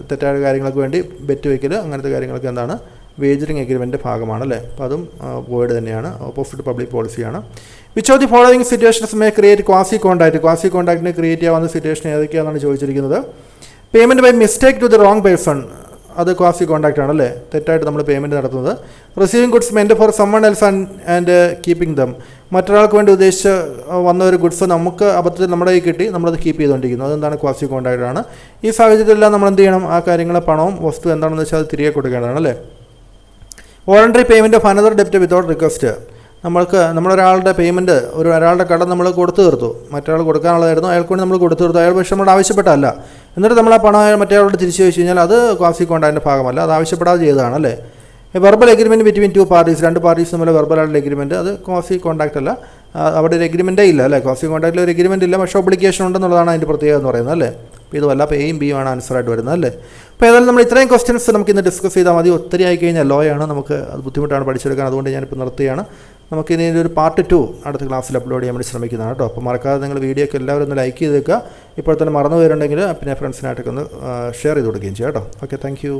A: തെറ്റായ കാര്യങ്ങൾക്ക് വേണ്ടി ബെറ്റ് വയ്ക്കൽ, അങ്ങനത്തെ കാര്യങ്ങളൊക്കെ എന്താണ്, വേജറിങ് എഗ്രിമെൻറ്റ് ഭാഗമാണ് അല്ലേ. അപ്പോൾ അതും വോയിഡ് തന്നെയാണ്, ഓപ്പോസിറ്റ് പബ്ലിക് പോളിസിയാണ്. Which of the following situations may create quasi കോൺട്രാക്റ്റിനെ ക്രിയേറ്റ് ചെയ്യാവുന്ന സിറ്റുവേഷൻ ഏതൊക്കെയാണെന്നാണ് ചോദിച്ചിരിക്കുന്നത്. Payment by mistake to the wrong person, അത് ക്വാസി കോൺട്രാക്റ്റ് ആണല്ലേ, തെറ്റായിട്ട് നമ്മൾ പേയ്മെൻറ്റ് നടത്തുന്നത്. Receiving goods meant for someone else and keeping them, മറ്റൊരാൾക്ക് വേണ്ടി ഉദ്ദേശിച്ച് വന്ന ഒരു ഗുഡ്സ് നമുക്ക് അബദ്ധത്തിൽ നമ്മുടെ കയ്യിൽ കിട്ടി, നമ്മളത് കീപ്പ് ചെയ്തുകൊണ്ടിരിക്കുന്നു, അതെന്താണ് ക്വാസി കോൺട്രാക്റ്റ് ആണ്. ഈ സാഹചര്യത്തിലെല്ലാം നമ്മൾ എന്ത് ചെയ്യണം, ആ കാര്യങ്ങളെ പണവും വസ്തു എന്താണെന്ന് വെച്ചാൽ അത് തിരികെ കൊടുക്കേണ്ടതാണ് അല്ലേ. വോളണ്ടറി പേയ്മെൻറ്റ് ഓഫ് അനദർ ഡെപ്റ്റ് വിതൗട്ട് റിക്വസ്റ്റ്, നമ്മളൊരാളുടെ പേയ്മെൻറ്റ് ഒരാളുടെ കടം നമ്മൾ കൊടുത്തു തീർത്തു, മറ്റൊരാൾ കൊടുക്കാനുള്ളതായിരുന്നു, അയാൾക്ക് വേണ്ടി നമ്മൾ കൊടുത്തു തീർത്തു, അയാൾ പക്ഷേ നമ്മളോട് ആവശ്യപ്പെട്ടല്ല. എന്നിട്ട് നമ്മൾ ആ പണം മറ്റേയാളോട് തിരിച്ചു ചോദിച്ചു കഴിഞ്ഞാൽ അത് ക്വാസി കോൺട്രാക്റ്റിൻ്റെ ഭാഗമല്ല, അത് ആവശ്യപ്പെടാതെ ചെയ്തതാണ് അല്ലേ. Verbal agreement between two parties, രണ്ട് പാർട്ടീസ് തമ്മിൽ വെർബലായിട്ടുള്ള എഗ്രിമെൻറ്റ്, അത് ക്വാസി കോൺട്രാക്റ്റ് അല്ല. അവിടെ ഒരു എഗ്രിമെൻറ്റേ ഇല്ല അല്ലേ, ക്വാസി കോൺട്രാക്റ്റിൽ ഒരു എഗ്രിമെൻറ്റ് ഇല്ല, പക്ഷേ ഒബ്ലിഗേഷൻ ഉണ്ടെന്നുള്ളതാണ് അതിൻ്റെ പ്രത്യേകത എന്ന് പറയുന്നത് അല്ലേ. അപ്പോൾ ഇതുമല്ല, അപ്പോൾ എയും ബിയും ആണ് ആൻസറായിട്ട് വരുന്നത് അല്ലേ. അപ്പോൾ ഏതായാലും നമ്മൾ ഇത്രയും ക്വസ്റ്റ്യൻസ് നമുക്ക് ഇന്ന് ഡിസ്കസ് ചെയ്താൽ മതി. ഒത്തിരി ആയിക്കഴിഞ്ഞാൽ ലോ ആണ്, നമുക്ക് അത് ബുദ്ധിമുട്ടാണ് പഠിച്ചെടുക്കാൻ. അതുകൊണ്ട് ഞാനിപ്പോൾ നിർത്തുകയാണ്. നമുക്ക് ഇനി ഒരു പാർട്ട് 2 അടുത്ത ക്ലാസ്സിൽ അപ്ലോഡ് ചെയ്യാൻ വേണ്ടി ശ്രമിക്കുന്നതാണ് കേട്ടോ. അപ്പോൾ മറക്കാതെ നിങ്ങൾ വീഡിയോ ഒക്കെ എല്ലാവരും ഒന്ന് ലൈക്ക് ചെയ്ത് വെക്കുക. ഇപ്പോൾ തന്നെ മറന്നു പോയിട്ടുണ്ടെങ്കിൽ പിന്നെ ഫ്രണ്ട്സിനായിട്ടൊക്കെ ഒന്ന് ഷെയർ ചെയ്ത് കൊടുക്കുകയും ചെയ്യാം കേട്ടോ. Okay, thank you.